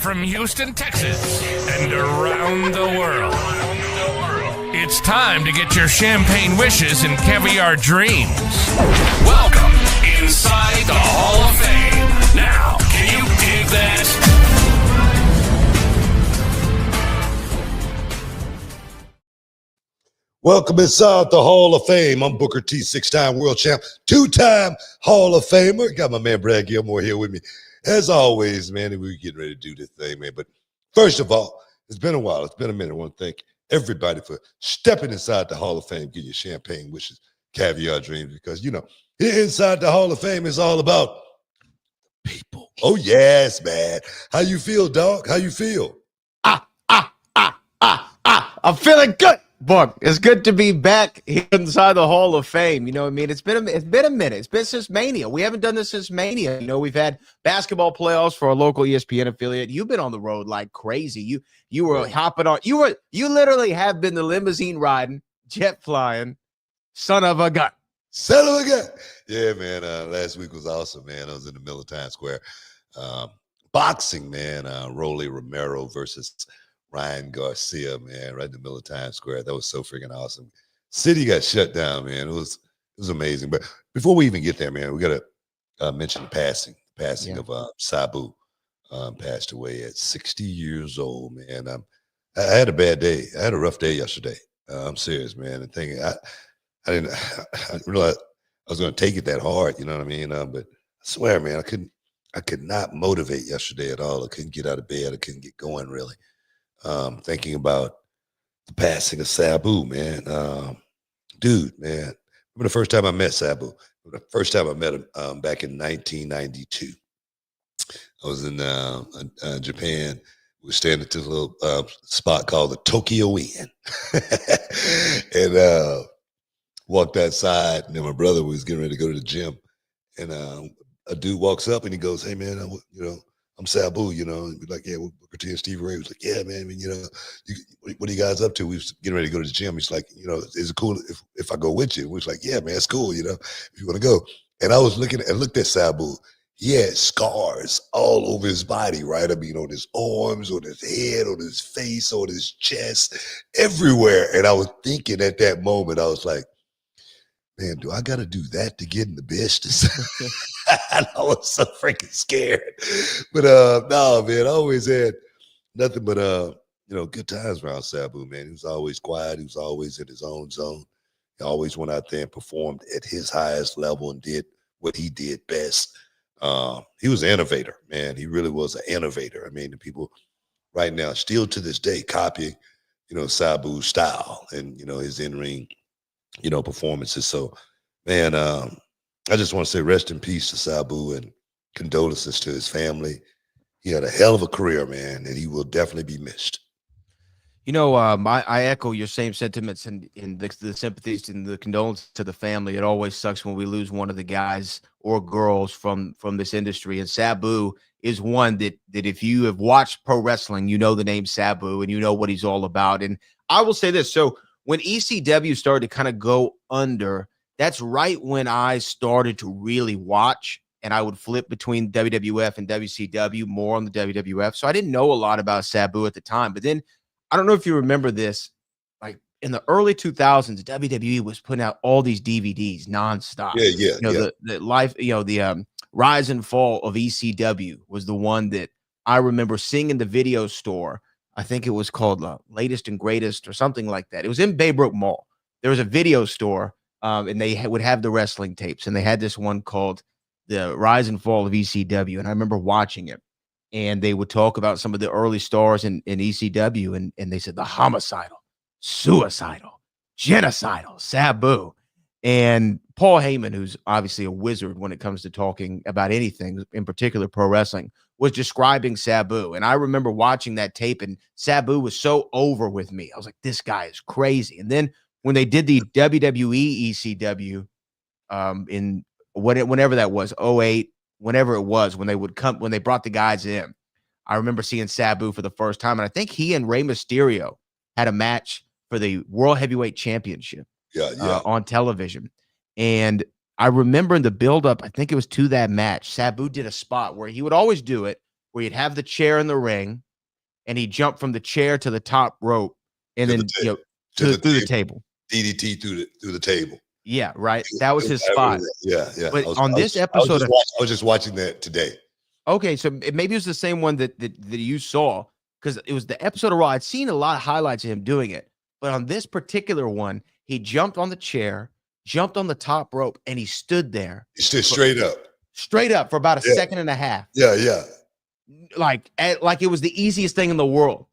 from Houston, Texas, and around the world. It's time to get your champagne wishes and caviar dreams. Welcome inside the Hall of Fame. Now, can you dig that? Welcome inside the Hall of Fame. I'm Booker T, six-time world champ, two-time Hall of Famer. Got my man Brad Gilmore here with me. As always, man, we're getting ready to do this thing, man. But first of all, it's been a while. It's been a minute. I want to thank everybody for stepping inside the Hall of Fame, getting your champagne wishes, caviar dreams, because, you know, here inside the Hall of Fame is all about people. Oh, yes, man. How you feel, dog? How you feel? I'm feeling good. Book, it's good to be back here inside the Hall of Fame. You know what I mean? It's been a minute. It's been since Mania. We haven't done this since Mania. You know, we've had basketball playoffs for our local ESPN affiliate. You've been on the road like crazy. You were hopping on. You literally have been the limousine riding, jet flying, son of a gun. Son of a gun. Yeah, man. Last week was awesome, man. I was in the middle of Times Square. Boxing, man. Rolly Romero versus Ryan Garcia, man, right in the middle of Times Square. That was so freaking awesome. City got shut down, man. It was amazing. But before we even get there, man, we got to mention the passing of Sabu. Passed away at 60 years old, man. I had a bad day. I had a rough day yesterday. I'm serious, man. And thinking, I didn't realize I was going to take it that hard, you know what I mean? But I swear, man, I could not motivate yesterday at all. I couldn't get out of bed. I couldn't get going, really. Thinking about the passing of Sabu, man. Dude, man. Remember the first time I met Sabu? The first time I met him back in 1992. I was in Japan. We were staying at this little spot called the Tokyo Inn. And walked outside, and then my brother was getting ready to go to the gym. And a dude walks up and he goes, "Hey, man, I'm Sabu, you know." And we're like, "Yeah, Booker T and Steve Ray." Was like, "Yeah, man, I mean, what are you guys up to?" We was getting ready to go to the gym. He's like, "Is it cool if I go with you?" We was like, "Yeah, man, it's cool, if you want to go." And I was looked at Sabu. He had scars all over his body, right? I mean, on his arms, on his head, on his face, on his chest, everywhere. And I was thinking at that moment, I was like, man, do I got to do that to get in the business? I was so freaking scared. But no, man, I always had nothing but good times around Sabu, man. He was always quiet. He was always in his own zone. He always went out there and performed at his highest level and did what he did best. He was an innovator, man. He really was an innovator. I mean, the people right now still to this day copying, Sabu's style and, his in-ring, performances. So, man, I just want to say rest in peace to Sabu and condolences to his family. He had a hell of a career, man, and he will definitely be missed. I echo your same sentiments and the sympathies and the condolences to the family. It always sucks when we lose one of the guys or girls from this industry. And Sabu is one that if you have watched pro wrestling, you know the name Sabu and you know what he's all about. And I will say this. So when ECW started to kind of go under, that's right when I started to really watch, and I would flip between WWF and WCW, more on the WWF. So I didn't know a lot about Sabu at the time. But then, I don't know if you remember this, like in the early 2000s, WWE was putting out all these DVDs nonstop. Yeah. The life, the rise and fall of ECW was the one that I remember seeing in the video store. I think it was called Latest and Greatest or something like that. It was in Baybrook Mall. There was a video store, and they would have the wrestling tapes, and they had this one called The Rise and Fall of ECW, and I remember watching it. And they would talk about some of the early stars in ECW, and they said the homicidal, suicidal, genocidal, Sabu. And Paul Heyman, who's obviously a wizard when it comes to talking about anything, in particular pro wrestling, was describing Sabu. And I remember watching that tape, and Sabu was so over with me. I was like, this guy is crazy. And then when they did the WWE ECW in whenever that was, 08, whenever it was, when they brought the guys in, I remember seeing Sabu for the first time. And I think he and Rey Mysterio had a match for the World Heavyweight Championship on television. And I remember in the buildup, I think it was to that match, Sabu did a spot where he would always do it, where you'd have the chair in the ring, and he jumped from the chair to the top rope, and To then the through the table. table. DDT through the table. Yeah, right. That was his I remember spot. that. Yeah. But on this episode of I was just watching that today. okay, so maybe it was the same one that you saw, because it was the episode of Raw. I'd seen a lot of highlights of him doing it, but on this particular one, he jumped on the chair, jumped on the top rope, and he stood there He stood straight up. For about a Yeah. second and a half, Yeah. like it was the easiest thing in the world.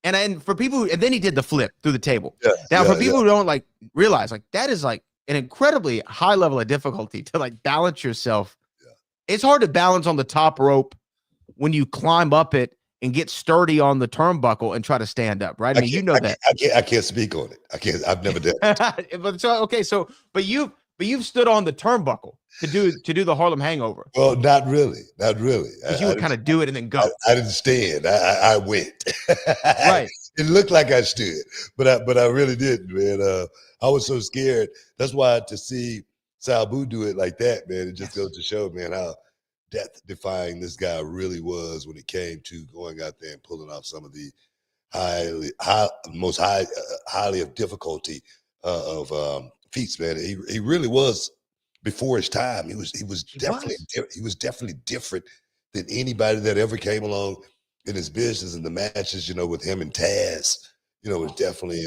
And for people, and then he did the flip through the table. Yeah. Now, yeah, for people who don't like realize, like that is like an incredibly high level of difficulty to like balance yourself. Yeah. It's hard to balance on the top rope when you climb up it and get sturdy on the turnbuckle and try to stand up, right? I mean, you know that. I can't speak on it. I can't. I've never done it. but you've stood on the turnbuckle to do the Harlem Hangover. Well, not really. Because you would kind of do it and then go. I didn't stand. I went. Right. It looked like I stood, but I really didn't, man. I was so scared. That's why to see Sabu do it like that, man, it just goes to show, man, how death-defying this guy really was when it came to going out there and pulling off some of the highly of difficulty of feats, man. He really was before his time. He was definitely different than anybody that ever came along in his business. And the matches, with him and Taz, was definitely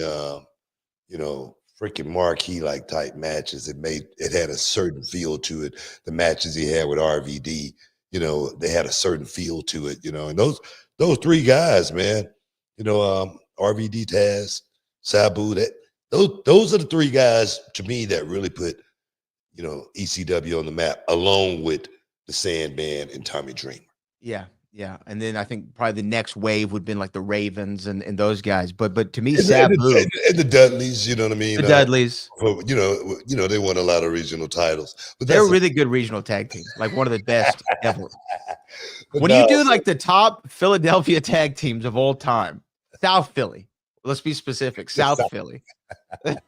freaking marquee like type matches. It had a certain feel to it. The matches he had with RVD, they had a certain feel to it, and those three guys, man, RVD, Taz, Sabu, those are the three guys to me that really put, ECW on the map, along with the Sandman and Tommy Dreamer. Yeah. Yeah, and then I think probably the next wave would have been like the Ravens and those guys. But to me, Sabu and the Dudleys, you know what I mean? The Dudleys, they won a lot of regional titles. But they're a really good regional tag team, like one of the best ever. When you do like the top Philadelphia tag teams of all time, South Philly. Let's be specific, South Philly. But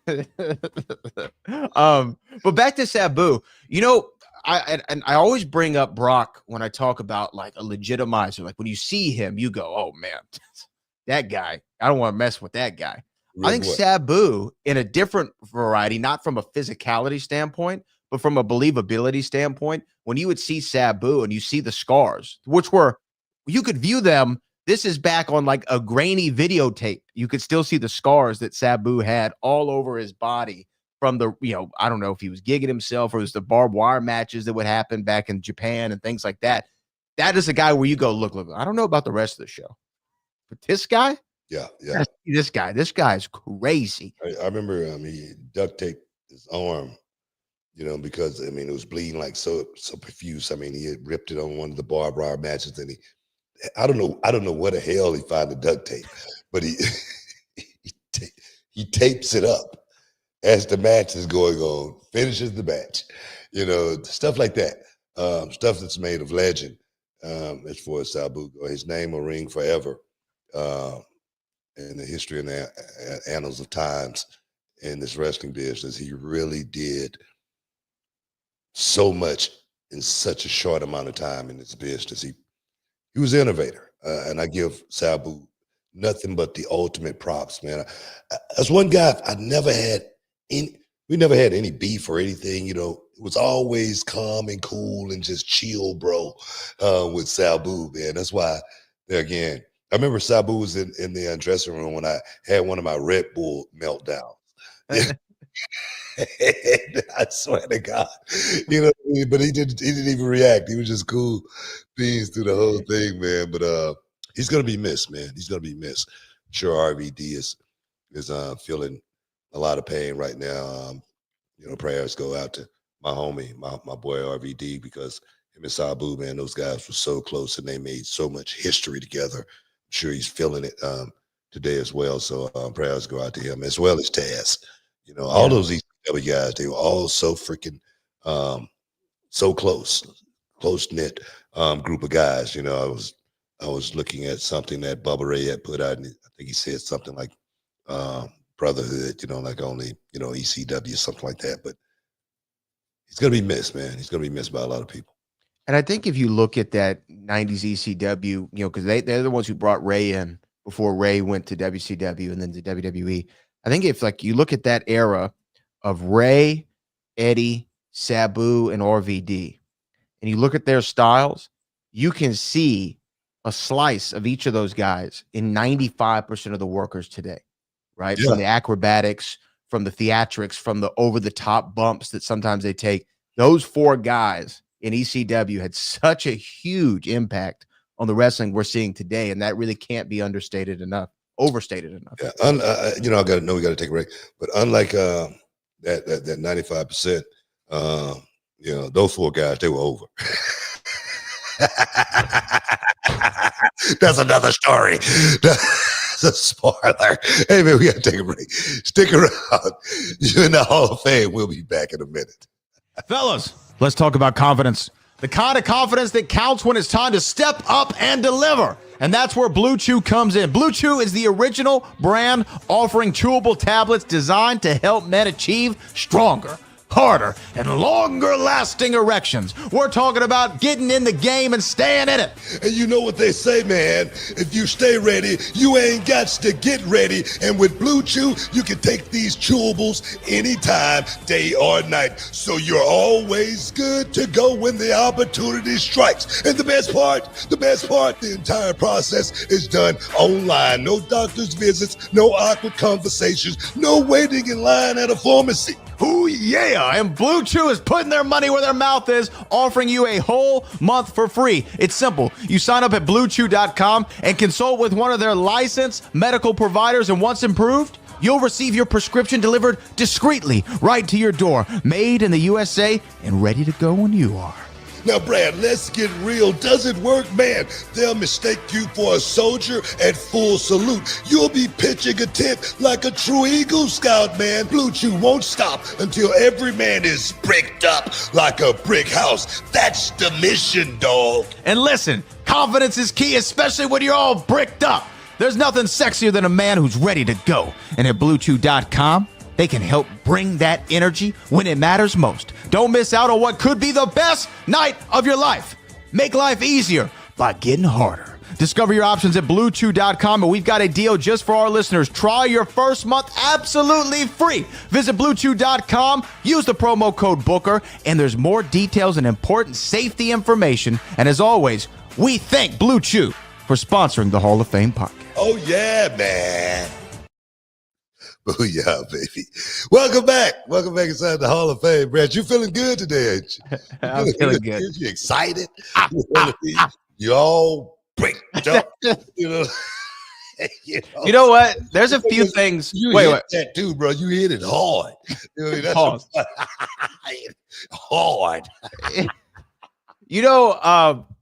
back to Sabu, I always bring up Brock when I talk about like a legitimizer. Like when you see him, you go, "Oh man, that guy! I don't want to mess with that guy." I think Sabu, in a different variety, not from a physicality standpoint, but from a believability standpoint, when you would see Sabu and you see the scars, which you could view them. This is back on like a grainy videotape. You could still see the scars that Sabu had all over his body from the, I don't know if he was gigging himself or it was the barbed wire matches that would happen back in Japan and things like that. That is a guy where you go, look, I don't know about the rest of the show, but this guy, this guy is crazy. I remember he duct taped his arm, because it was bleeding like so profuse. He had ripped it on one of the barbed wire matches, and I don't know what the hell he found the duct tape, but he tapes it up as the match is going on, finishes the match, stuff like that, stuff that's made of legend. As far as Sabu, his name will ring forever in the history and the annals of times in this wrestling business. He really did so much in such a short amount of time in this business. He was an innovator, and I give Sabu nothing but the ultimate props, man. As one guy, we never had any beef or anything, It was always calm and cool and just chill, bro, with Sabu, man. That's why, again, I remember Sabu was in the dressing room when I had one of my Red Bull meltdowns. I swear to God, but he didn't even react. He was just cool beans through the whole thing, man. But he's gonna be missed, man. He's gonna be missed. Sure, RVD is feeling a lot of pain right now. Prayers go out to my homie, my boy RVD, because him and Sabu, man, those guys were so close and they made so much history together. I'm sure he's feeling it today as well. So prayers go out to him as well as Taz. All those ECW guys, they were all so freaking so close knit group of guys. I was looking at something that Bubba Ray had put out, and I think he said something like brotherhood, like only, ECW, something like that. But he's gonna be missed, man. He's gonna be missed by a lot of people. And I think if you look at that 90s ECW, because they're the ones who brought Ray in before Ray went to WCW and then to WWE. I think if like you look at that era of Ray, Eddie, Sabu, and RVD, and you look at their styles, you can see a slice of each of those guys in 95% of the workers today, right? Yeah. From the acrobatics, from the theatrics, from the over-the-top bumps that sometimes they take. Those four guys in ECW had such a huge impact on the wrestling we're seeing today, and that really can't be overstated enough. Yeah, I got to know we got to take a break, but unlike that 95%, those four guys, they were over. That's another story. That's a spoiler. Hey man, we got to take a break. Stick around. You're in the Hall of Fame. We'll be back in a minute. Fellas, let's talk about confidence. The kind of confidence that counts when it's time to step up and deliver. And that's where Blue Chew comes in. Blue Chew is the original brand offering chewable tablets designed to help men achieve stronger, harder, and longer lasting erections. We're talking about getting in the game and staying in it. And you know what they say, man. If you stay ready, you ain't got to get ready. And with Blue Chew, you can take these chewables anytime, day or night. So you're always good to go when the opportunity strikes. And the best part, the entire process is done online. No doctor's visits, no awkward conversations, no waiting in line at a pharmacy. Ooh, yeah. And Blue Chew is putting their money where their mouth is, offering you a whole month for free. It's simple. You sign up at bluechew.com and consult with one of their licensed medical providers, and once approved, you'll receive your prescription delivered discreetly right to your door, made in the USA and ready to go when you are. Now, Brad, let's get real. Does it work, man? They'll mistake you for a soldier at full salute. You'll be pitching a tent like a true Eagle Scout, man. Blue Chew won't stop until every man is bricked up like a brick house. That's the mission, dog. And listen, confidence is key, especially when you're all bricked up. There's nothing sexier than a man who's ready to go. And at bluechew.com, they can help bring that energy when it matters most. Don't miss out on what could be the best night of your life. Make life easier by getting harder. Discover your options at bluechew.com, and we've got a deal just for our listeners. Try your first month absolutely free. Visit bluechew.com, use the promo code Booker, and there's more details and important safety information. And as always, we thank Blue Chew for sponsoring the Hall of Fame podcast. Oh, yeah, man. Booyah, baby. Welcome back. Welcome back inside the Hall of Fame, Brad. You feeling good today, ain't you? I'm feeling good. You excited? You all bricked up, you know. You know what? There's a few things. You Wait, hit that too, bro. You hit it hard. You know, that's Pause. hard. You know,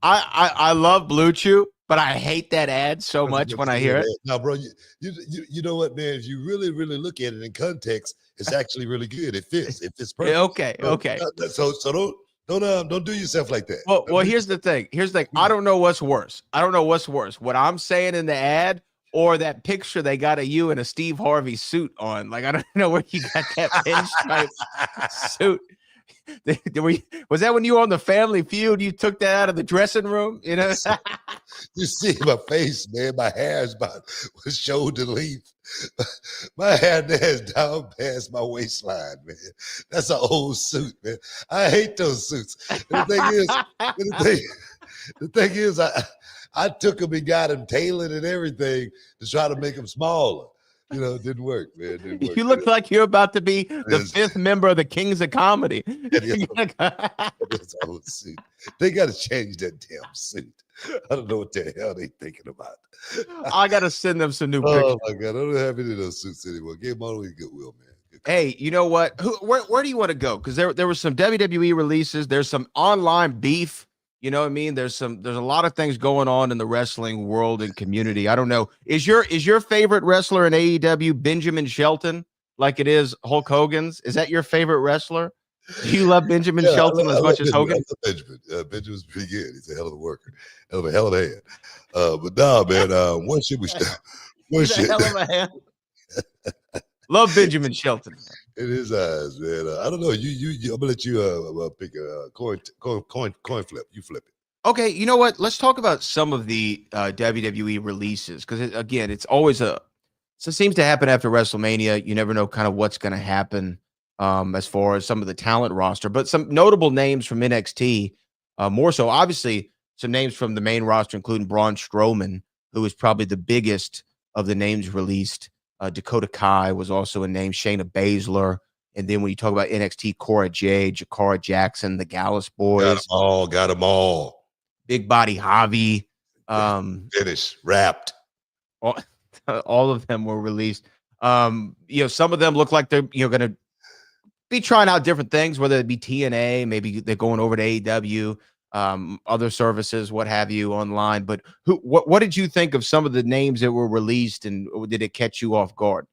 I love Blue Chew, but I hate that ad so much when I hear it. Now, bro, you know what, man? If you really like at it in context, it's actually really good. It fits. It fits perfect. Okay. So don't do yourself like that. Well, here's the thing. I don't know what's worse. What I'm saying in the ad or that picture they got of you in a Steve Harvey suit on. Like, I don't know where you got that pinstripe suit. Was that when you were on the Family Feud? You took that out of the dressing room, you know? You see my face, man. My hair is about shoulder length. My hair there is down past my waistline, man. That's an old suit, man. I hate those suits. And the thing is, I took them and got them tailored and everything to try to make them smaller. You know, it didn't work, man. It didn't work. You look like you're about to be the fifth member of the Kings of Comedy. That's old suit. They got to change that damn suit. I don't know what the hell they thinking about. I got to send them some new pictures. Oh, my God. I don't have any of those suits anymore. Give them all the way to Goodwill, man. Hey, you know what? Where do you want to go? Because there was some WWE releases. There's some online beef. You know what I mean? There's a lot of things going on in the wrestling world and community. I don't know. Is your favorite wrestler in AEW Benjamin Shelton, like it is Hulk Hogan's? Is that your favorite wrestler? Do you love Benjamin Shelton as much as Hogan? I love Benjamin. Benjamin's pretty good. He's a hell of a worker. Hell of a hand. But nah, man, when should we start? He's a hell of a hand. Love Benjamin Shelton. In his eyes, man. I don't know. I'm gonna let you pick a coin flip. You flip it. Okay, you know what? Let's talk about some of the WWE releases because again, it's always so it seems to happen after WrestleMania. You never know kind of what's going to happen as far as some of the talent roster, but some notable names from NXT. More so, obviously, some names from the main roster, including Braun Strowman, who is probably the biggest of the names released. Dakota Kai was also a name. Shayna Baszler. And then when you talk about NXT, Cora Jade, Jakara Jackson, the Gallus Boys. Got them all. Big Body Javi. Finished, wrapped. All of them were released. Some of them look like they're going to be trying out different things, whether it be TNA, maybe they're going over to AEW, other services, what have you, online. But what did you think of some of the names that were released, and did it catch you off guard?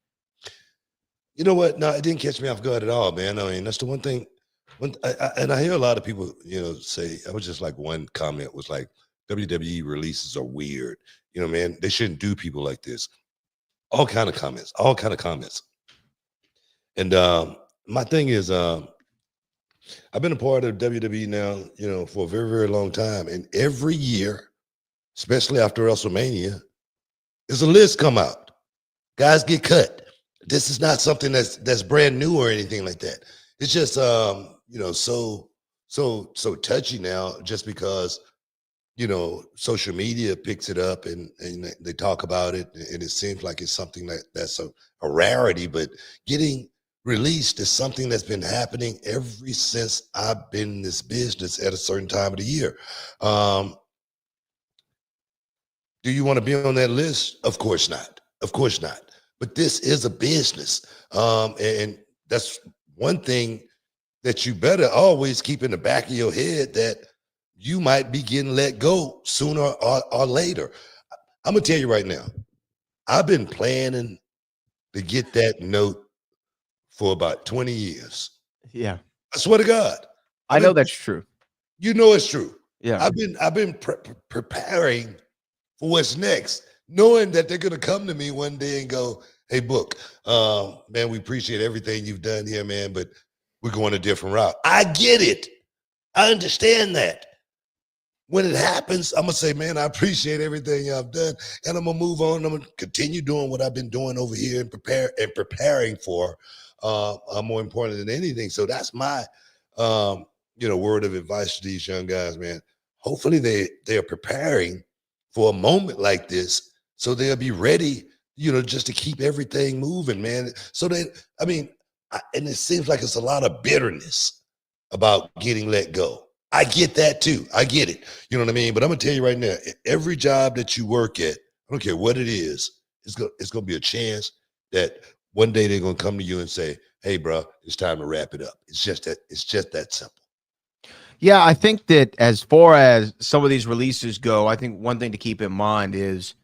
You know what? No, it didn't catch me off guard at all, man. I mean, that's the one thing. And I hear a lot of people, say, I was just like, one comment was like, WWE releases are weird. Man, they shouldn't do people like this. All kind of comments. And my thing is, I've been a part of WWE now, for a very, very long time. And every year, especially after WrestleMania, there's a list come out. Guys get cut. This is not something that's brand new or anything like that. It's just so touchy now, just because social media picks it up and they talk about it, and it seems like it's something that's a rarity. But getting released is something that's been happening ever since I've been in this business at a certain time of the year. Do you want to be on that list? Of course not. But this is a business. And that's one thing that you better always keep in the back of your head, that you might be getting let go sooner or later. I'm going to tell you right now, I've been planning to get that note for about 20 years. Yeah. I swear to God. I know that's true. You know it's true. Yeah. I've been preparing for what's next, knowing that they're going to come to me one day and go, hey, Book, man, we appreciate everything you've done here, man, but we're going a different route. I get it. I understand that. When it happens, I'm going to say, man, I appreciate everything y'all have done, and I'm going to move on. I'm going to continue doing what I've been doing over here and preparing for more important than anything. So that's my, word of advice to these young guys, man. Hopefully they are preparing for a moment like this, so they'll be ready, just to keep everything moving, man. So and it seems like it's a lot of bitterness about getting let go. I get that too. I get it. You know what I mean? But I'm going to tell you right now, every job that you work at, I don't care what it is, it's going to be a chance that one day they're going to come to you and say, hey, bro, it's time to wrap it up. It's just that simple. Yeah, I think that as far as some of these releases go, I think one thing to keep in mind is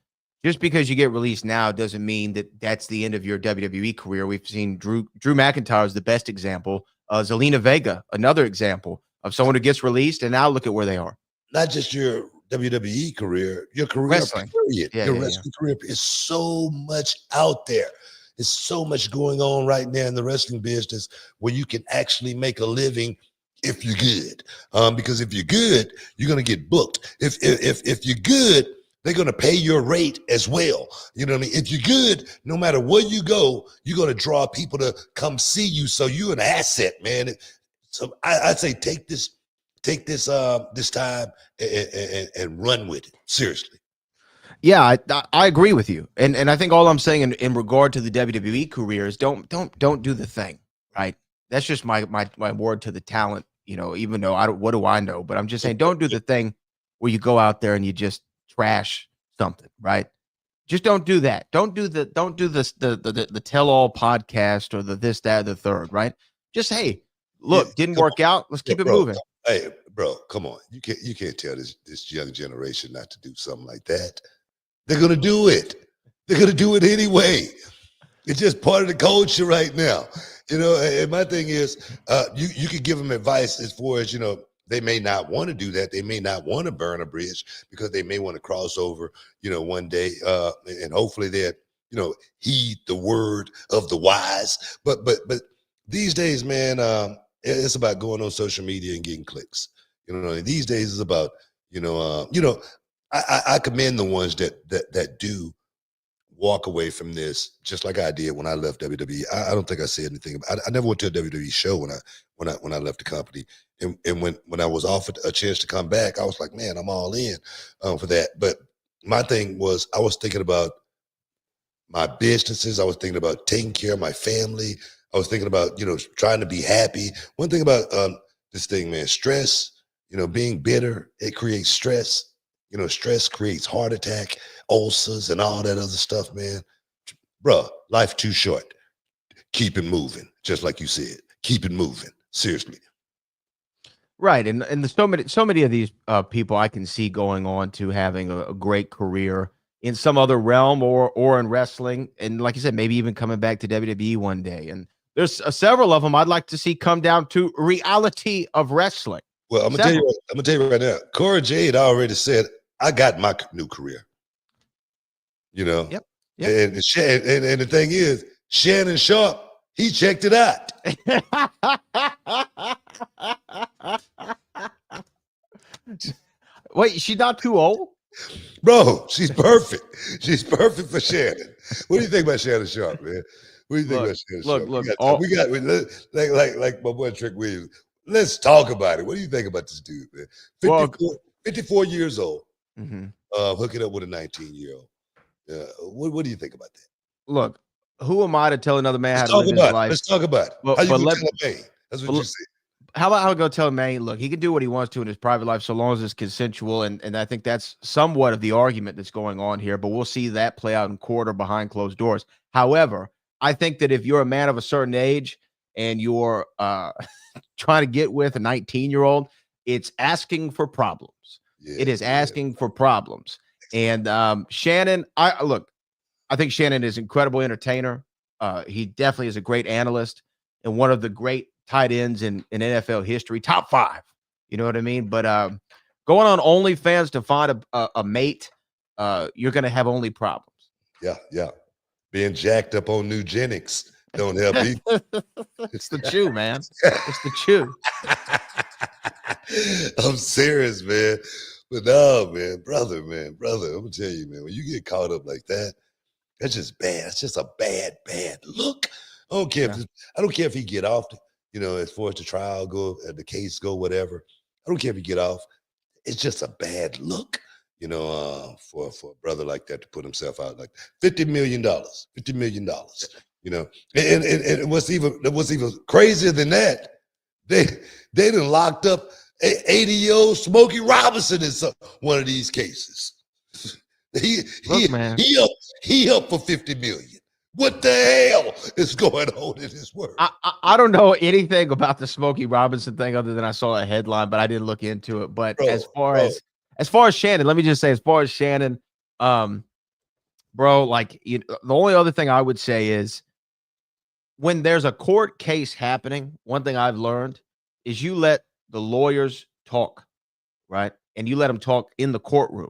just because you get released now doesn't mean that that's the end of your WWE career. We've seen Drew McIntyre is the best example. Zelina Vega, another example of someone who gets released, and now look at where they are. Not just your WWE career, your career, wrestling. Period. Your wrestling career is so much out there. There's so much going on right now in the wrestling business where you can actually make a living if you're good. Because if you're good, you're going to get booked. If you're good, they're going to pay your rate as well. You know what I mean? If you're good, no matter where you go, you're going to draw people to come see you. So you're an asset, man. So I'd say take this time and run with it. Seriously. Yeah, I agree with you. And I think all I'm saying in regard to the WWE career is don't do the thing, right? That's just my word to the talent, even though what do I know? But I'm just saying, don't do the thing where you go out there and you just trash something, right? Just don't do that. Don't do the tell-all podcast or the this, that, the third, right? Just, hey, look, didn't work out. Let's keep it moving. Hey, bro, come on. You can't tell this young generation not to do something like that. They're gonna do it. They're gonna do it anyway. It's just part of the culture right now. And my thing is, you could give them advice as far as, they may not want to do that. They may not want to burn a bridge because they may want to cross over, one day. And hopefully they're, heed the word of the wise. But these days, man, it's about going on social media and getting clicks. You know, and these days it's about, I commend the ones that do walk away from this, just like I did when I left WWE. I don't think I said anything about. I never went to a WWE show when I left the company, and when I was offered a chance to come back, I was like, man, I'm all in for that. But my thing was, I was thinking about my businesses. I was thinking about taking care of my family. I was thinking about, trying to be happy. One thing about this thing, man, stress, being bitter, it creates stress. Stress creates heart attack, ulcers, and all that other stuff, man. Bruh, life too short. Keep it moving, just like you said. Keep it moving. Seriously. Right, and so many of these people I can see going on to having a great career in some other realm or in wrestling, and like you said, maybe even coming back to WWE one day. And there's several of them I'd like to see come down to reality of wrestling. Well, I'm gonna tell you right now. Cora Jade already said, I got my new career. Yep. And the thing is, Shannon Sharp, he checked it out. Wait, she's not too old? Bro, she's perfect. She's perfect for Shannon. What do you think about Shannon Sharp, man? What do you think about Shannon Sharp? Like my boy Trick Williams. Let's talk about it. What do you think about this dude, man? 54 years old, hooking up with a 19-year-old. What do you think about that? Look, who am I to tell another man how to live his life? Let's talk about it. How you gonna tell a man? That's what you say. How about I go tell a man, look, he can do what he wants to in his private life so long as it's consensual, and I think that's somewhat of the argument that's going on here, but we'll see that play out in court or behind closed doors. However, I think that if you're a man of a certain age and you're trying to get with a 19-year-old, it's asking for problems. It is asking for problems. And Shannon, I think Shannon is an incredible entertainer. He definitely is a great analyst and one of the great tight ends in NFL history, top 5. You know what I mean? But going on OnlyFans to find a mate, you're going to have only problems. Yeah. Being jacked up on Nugenics don't help either. It's the chew, man. It's the chew. I'm serious, man. But no, man, brother, I'm gonna tell you, man, when you get caught up like that, that's just bad. It's just a bad look. I don't care if he get off, as far as the trial go, the case go, whatever. I don't care if he get off. It's just a bad look, for a brother like that to put himself out like $50 million, and what's even crazier than that, they done locked up 80-year-old Smokey Robinson in one of these cases. He up for $50 million. What the hell is going on in this world? I don't know anything about the Smokey Robinson thing other than I saw a headline, but I didn't look into it. But as far as Shannon, let me just say, bro, like the only other thing I would say is when there's a court case happening, one thing I've learned is you let the lawyers talk, right? And you let them talk in the courtroom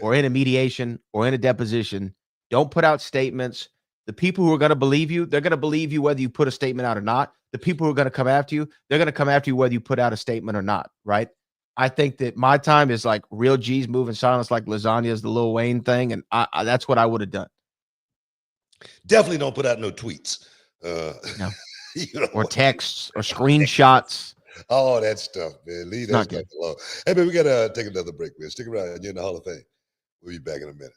or in a mediation or in a deposition. Don't put out statements. The people who are going to believe you, they're going to believe you whether you put a statement out or not. The people who are going to come after you, they're going to come after you whether you put out a statement or not, right? I think that my time is like real G's moving silence like lasagna is the Lil Wayne thing, and I that's what I would have done. Definitely don't put out no tweets. No. Or texts or screenshots. All that stuff, man. Leave that stuff alone. Hey, man, we got to take another break, man. Stick around. You're in the Hall of Fame. We'll be back in a minute.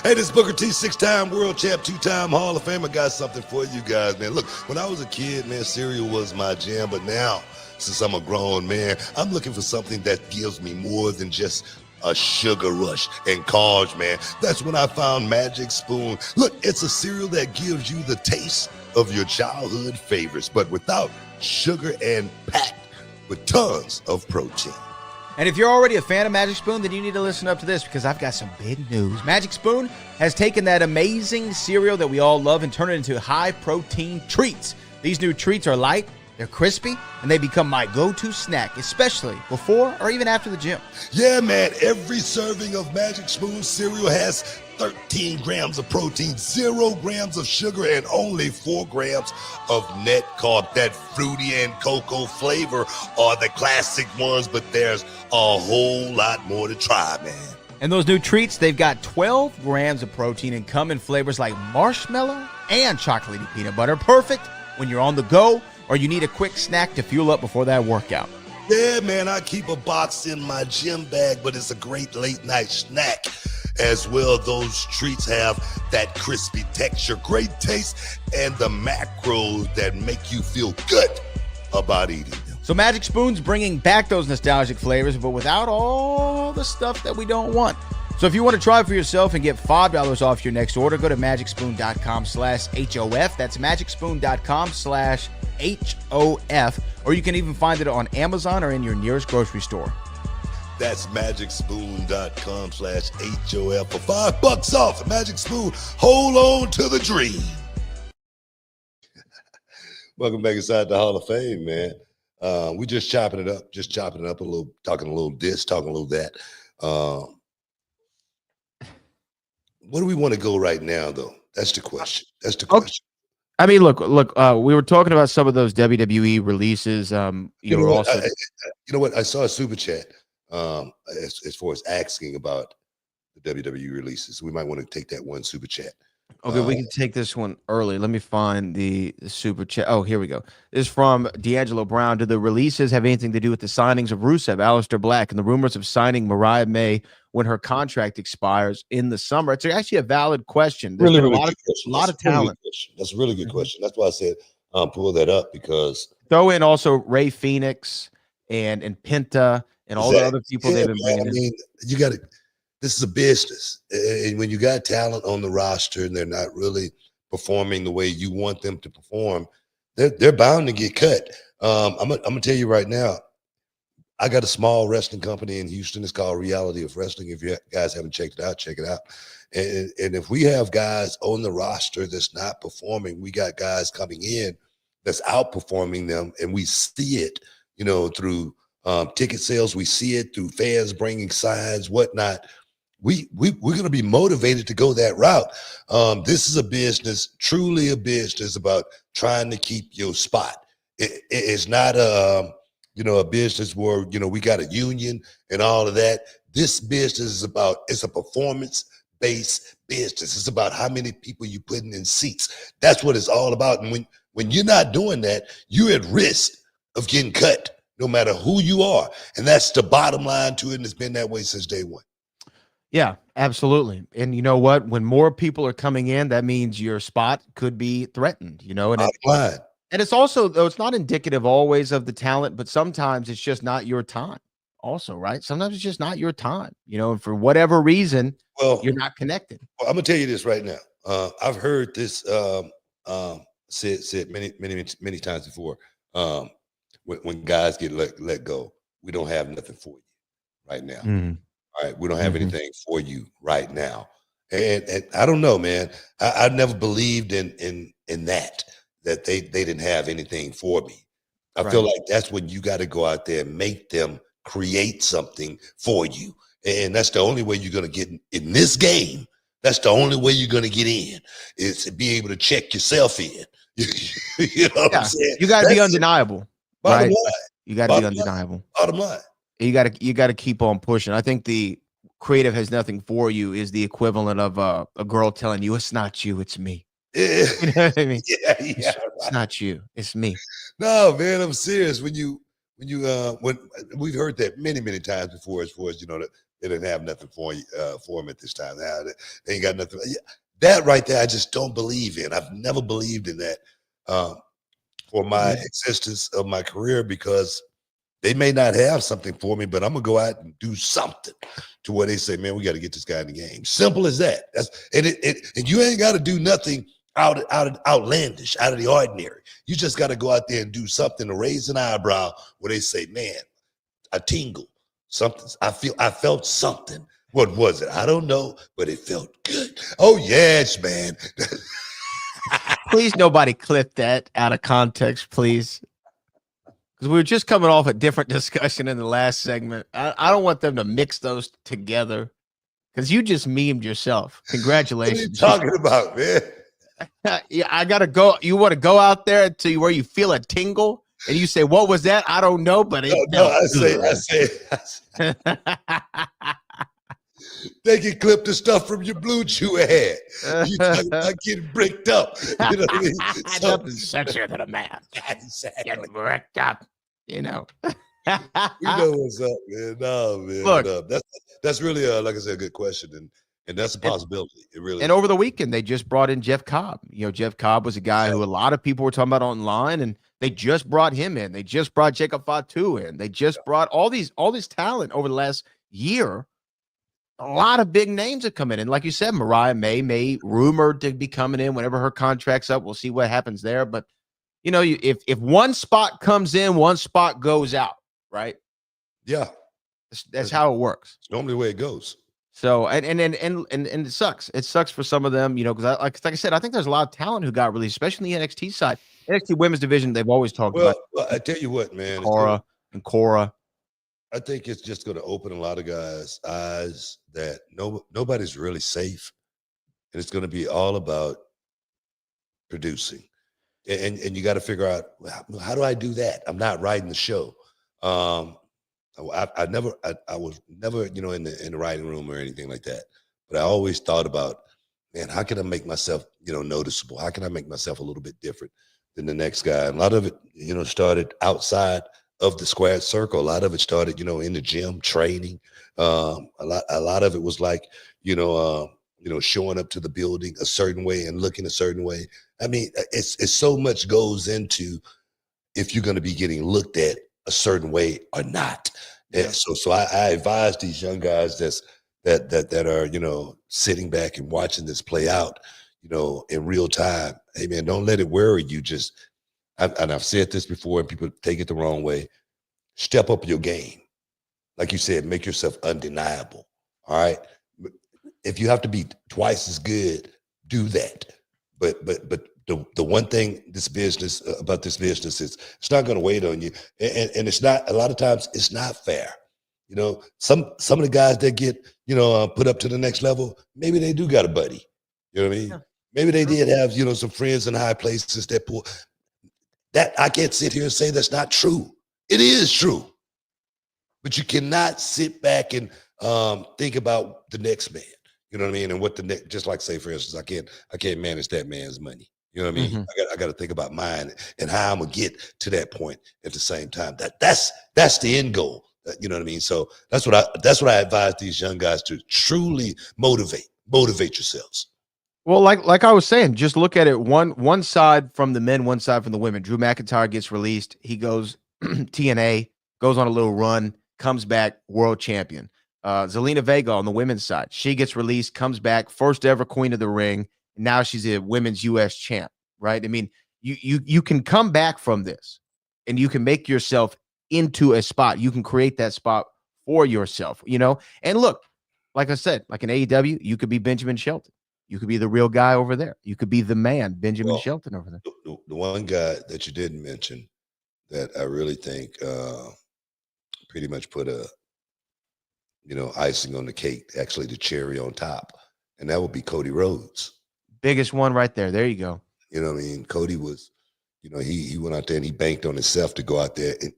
Hey, this is Booker T, 6-time world champ, 2-time Hall of Fame. I got something for you guys, man. Look, when I was a kid, man, cereal was my jam. But now, since I'm a grown man, I'm looking for something that gives me more than just a sugar rush and carbs, man. That's when I found Magic Spoon. Look, it's a cereal that gives you the taste of your childhood favorites, but without sugar and packed with tons of protein. And if you're already a fan of Magic Spoon, then you need to listen up to this because I've got some big news. Magic Spoon has taken that amazing cereal that we all love and turned it into high-protein treats. These new treats are light, They're crispy, and they become my go-to snack, especially before or even after the gym. Yeah, man, every serving of Magic Spoon cereal has 13 grams of protein, 0 grams of sugar, and only 4 grams of net carb. That fruity and cocoa flavor are the classic ones, but there's a whole lot more to try, man. And those new treats, they've got 12 grams of protein and come in flavors like marshmallow and chocolatey peanut butter. Perfect when you're on the go or you need a quick snack to fuel up before that workout. Yeah, man, I keep a box in my gym bag, but it's a great late night snack as well. Those treats have that crispy texture, great taste, and the macros that make you feel good about eating them. So Magic Spoon's bringing back those nostalgic flavors, but without all the stuff that we don't want. So if you want to try it for yourself and get $5 off your next order, go to magicspoon.com/HOF. That's magicspoon.com/HOF. Or you can even find it on Amazon or in your nearest grocery store. That's magicspoon.com/HOF for $5 off. Magic Spoon, hold on to the dream. Welcome back inside the Hall of Fame, man. We just chopping it up a little, talking a little this, talking a little that. Where do we want to go right now, though? That's the question. Okay. I mean, look. We were talking about some of those WWE releases. You know what? I saw a super chat as far as asking about the WWE releases. We might want to take that one super chat. Okay, we can take this one early. Let me find the super chat. Oh, here we go. This is from D'Angelo Brown. Do the releases have anything to do with the signings of Rusev, Aleister Black, and the rumors of signing Mariah May when her contract expires in the summer? It's actually a valid question. There's Really, a lot of talent. That's a really good question. That's why I said pull that up, because throw in also Ray Phoenix and Penta and all the other people they've been bringing in. I mean, you got to. This is a business, and when you got talent on the roster and they're not really performing the way you want them to perform, they're bound to get cut. I'm gonna tell you right now, I got a small wrestling company in Houston. It's called Reality of Wrestling. If you guys haven't checked it out, check it out. And if we have guys on the roster that's not performing, we got guys coming in that's outperforming them, and we see it, through ticket sales. We see it through fans bringing signs, whatnot. We're going to be motivated to go that route. This is a business, truly a business about trying to keep your spot. It's not a business where, we got a union and all of that. This business is it's a performance-based business. It's about how many people you putting in seats. That's what it's all about. And when you're not doing that, you're at risk of getting cut, no matter who you are. And that's the bottom line to it. And it's been that way since day one. Yeah, absolutely. And you know what? When more people are coming in, that means your spot could be threatened, and it's also, though, it's not indicative always of the talent, but sometimes it's just not your time also, right? Sometimes it's just not your time, and for whatever reason, you're not connected. Well, I'm going to tell you this right now. I've heard this said many times before. When guys get let go, we don't have nothing for you right now. Mm-hmm. All right, we don't have anything for you right now, and I don't know, man. I never believed in that they didn't have anything for me. I feel like that's when you got to go out there and make them create something for you, and that's the only way you're gonna get in this game. That's the only way you're gonna get in, is to be able to check yourself in. You know what I'm saying? You got to be undeniable. Bottom right? line. You got to be undeniable. Bottom line. You got to keep on pushing. I think the creative has nothing for you is the equivalent of a girl telling you it's not you, it's me. Yeah. You know what I mean? Yeah, it's not you, it's me. No, man, I'm serious. When we've heard that many times before, as far as that they didn't have nothing for them at this time. Now they ain't got nothing. That right there, I just don't believe in. I've never believed in that for my existence of my career, because they may not have something for me, but I'm gonna go out and do something to where they say, man, we got to get this guy in the game. Simple as that. And you ain't got to do nothing outlandish, out of the ordinary. You just got to go out there and do something to raise an eyebrow where they say, man, a tingle, something. I felt something. What was it? I don't know, but it felt good. Oh yes, man. Please, nobody clip that out of context, please. because we were just coming off a different discussion in the last segment. I don't want them to mix those together because you just memed yourself. What are you Congratulations. talking about, man? Yeah, I gotta go. You want to go out there to where you feel a tingle, and you say, "What was that?" I don't know, but it No, I felt say, good. they can clip the stuff from your blue chew head. You talking about getting bricked up. You know what I mean? So, Nothing's sexier than a man exactly. getting bricked up. You know. You know what's up, man. No, man. Look. That's really like I said, a good question. And that's a possibility. It really And is. over the weekend, they just brought in Jeff Cobb. You know, Jeff Cobb was a guy who a lot of people were talking about online, and they just brought him in. They just brought Jacob Fatu in. They just brought all this talent over the last year. A lot of big names have come in. And like you said, Mariah May rumored to be coming in whenever her contract's up. We'll see what happens there. But, you know, if one spot comes in, one spot goes out, right? Yeah. That's how it works. It's normally the way it goes. So and it sucks. It sucks for some of them, you know, because like I said, I think there's a lot of talent who got released, especially in the NXT side. NXT women's division, they've always talked about. Well, I tell you what, man. Cora. I think it's just going to open a lot of guys' eyes that nobody's really safe, and it's going to be all about producing. And you got to figure out, how do I do that? I'm not writing the show. I was never, you know, in the writing room or anything like that. But I always thought about, man, how can I make myself, you know, noticeable? How can I make myself a little bit different than the next guy? And a lot of it, you know, started outside of the squared circle. A lot of it started, you know, in the gym training. A lot of it was like, you know, showing up to the building a certain way and looking a certain way. I mean, it's so much goes into if you're going to be getting looked at a certain way or not. Yeah. And so I advise these young guys that are, you know, sitting back and watching this play out, you know, in real time. Hey man, don't let it worry you. And I've said this before and people take it the wrong way. Step up your game. Like you said, make yourself undeniable. All right. If you have to be twice as good, do that. But the one thing about this business is it's not going to wait on you. And it's not, a lot of times it's not fair. You know, some of the guys that get, you know, put up to the next level, maybe they do got a buddy. You know what I mean? Yeah. Maybe they did have, you know, some friends in high places that pull. That I can't sit here and say that's not true. It is true. But you cannot sit back and think about the next man. You know what I mean? And what the next, just like say, for instance, I can't manage that man's money. You know what I mean? Mm-hmm. I got to think about mine and how I'm gonna get to that point at the same time. That's the end goal. You know what I mean? So that's what I advise these young guys to truly motivate yourselves. Well, like I was saying, just look at it one side from the men, one side from the women. Drew McIntyre gets released. He goes TNA, goes on a little run, comes back, world champion. Zelina Vega on the women's side, she gets released, comes back, first ever queen of the ring. And now she's a women's US champ, right? I mean, you can come back from this and you can make yourself into a spot. You can create that spot for yourself, you know? And look, like I said, like in AEW, you could be Benjamin Shelton. You could be the real guy over there. You could be the man, Benjamin Shelton over there. The one guy that you didn't mention that I really think pretty much put a, you know, icing on the cake, actually the cherry on top, and that would be Cody Rhodes. Biggest one right there. There you go. You know what I mean? Cody was, you know, he went out there and he banked on himself to go out there and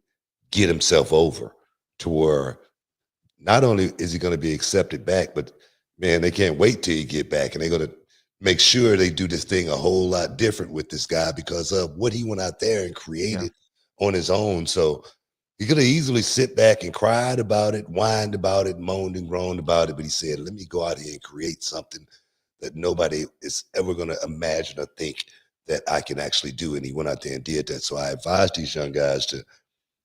get himself over to where not only is he going to be accepted back, but man, they can't wait till you get back, and they're going to make sure they do this thing a whole lot different with this guy because of what he went out there and created on his own. So he could have easily sit back and cried about it, whined about it, moaned and groaned about it, but he said, let me go out here and create something that nobody is ever going to imagine or think that I can actually do. And he went out there and did that. So I advise these young guys to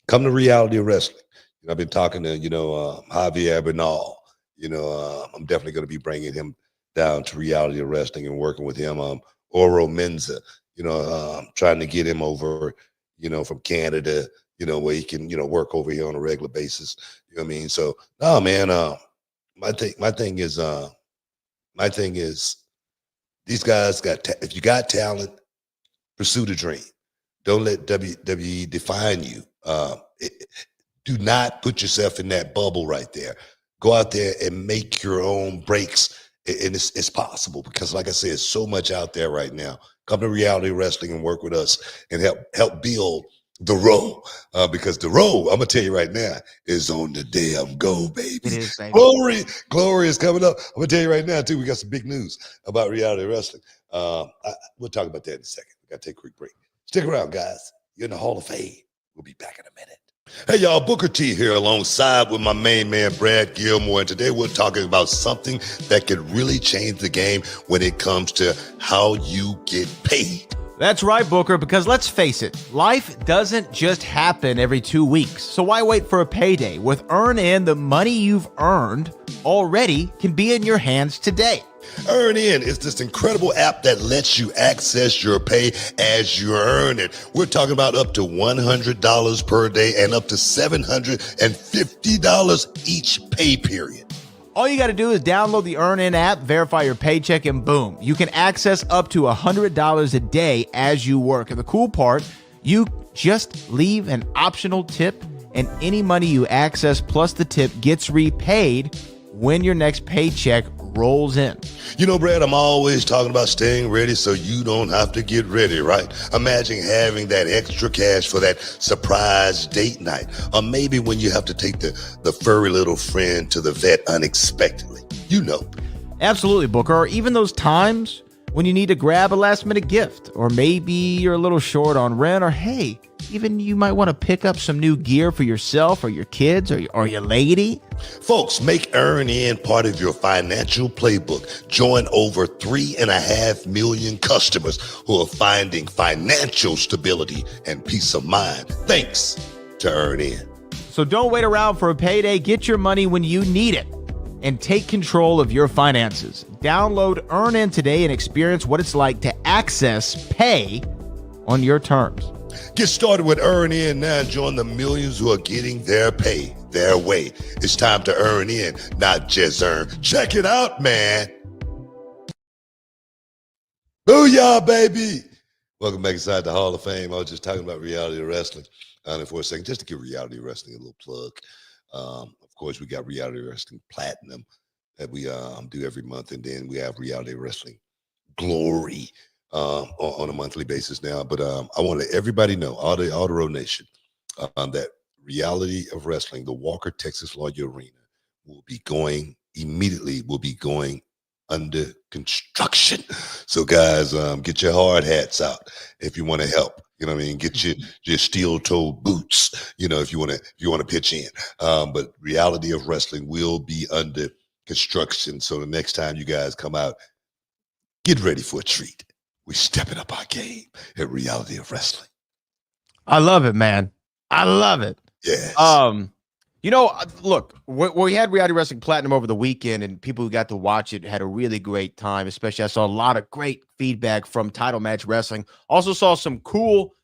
come to Reality of Wrestling. You know, I've been talking to, you know, Javier Bernal. You know, I'm definitely going to be bringing him down to Reality of Wrestling and working with him. Oro Menza, you know, trying to get him over, you know, from Canada, you know, where he can, you know, work over here on a regular basis. You know what I mean? So, no, man, my thing is these guys if you got talent, pursue the dream. Don't let WWE define you. Do not put yourself in that bubble right there. Go out there and make your own breaks. And it's possible because, like I said, so much out there right now. Come to Reality Wrestling and work with us and help build the row. Because the row, I'm gonna tell you right now, is on the damn go, baby. It is, baby. Glory is coming up. I'm gonna tell you right now too. We got some big news about Reality Wrestling. We'll talk about that in a second. We gotta take a quick break. Stick around, guys. You're in the Hall of Fame. We'll be back in a minute. Hey, y'all, Booker T here alongside with my main man, Brad Gilmore. And today we're talking about something that could really change the game when it comes to how you get paid. That's right, Booker, because let's face it, life doesn't just happen every 2 weeks. So why wait for a payday? With Earn In, the money you've earned already can be in your hands today. Earn In is this incredible app that lets you access your pay as you earn it. We're talking about up to $100 per day and up to $750 each pay period. All you got to do is download the Earn In app, verify your paycheck, and boom, you can access up to $100 a day as you work. And the cool part, you just leave an optional tip, and any money you access plus the tip gets repaid when your next paycheck rolls in. You know, Brad, I'm always talking about staying ready so you don't have to get ready, right? Imagine having that extra cash for that surprise date night, or maybe when you have to take the furry little friend to the vet unexpectedly. You know. Absolutely, Booker. Or even those times when you need to grab a last minute gift, or maybe you're a little short on rent, or hey, even you might want to pick up some new gear for yourself or your kids or your lady. Folks, make Earn In part of your financial playbook. Join over 3.5 million customers who are finding financial stability and peace of mind thanks to Earn In. So don't wait around for a payday. Get your money when you need it and take control of your finances. Download Earn In today and experience what it's like to access pay on your terms. Get started with Earn In now and join the millions who are getting their pay their way. It's time to earn in, not just earn. Check it out, man. Booyah, baby. Welcome back inside the Hall of Fame. I was just talking about Reality Wrestling for a second, just to give Reality Wrestling a little plug. Of course, we got Reality Wrestling Platinum that we do every month, and then we have Reality Wrestling Glory on a monthly basis now. But I want to let everybody know, all the Road Nation, that Reality of Wrestling, the Walker, Texas Lawyer Arena, will be going under construction. So guys, get your hard hats out if you want to help. You know what I mean? Get your steel-toed boots, you know, if you want to pitch in. But Reality of Wrestling will be under construction. So the next time you guys come out, get ready for a treat. We're stepping up our game at Reality of I love it, man. I love it. Yes. You know, look, we had Reality Wrestling Platinum over the weekend, and people who got to watch it had a really great time. Especially, I saw a lot of great feedback from Title Match Wrestling. Also saw some cool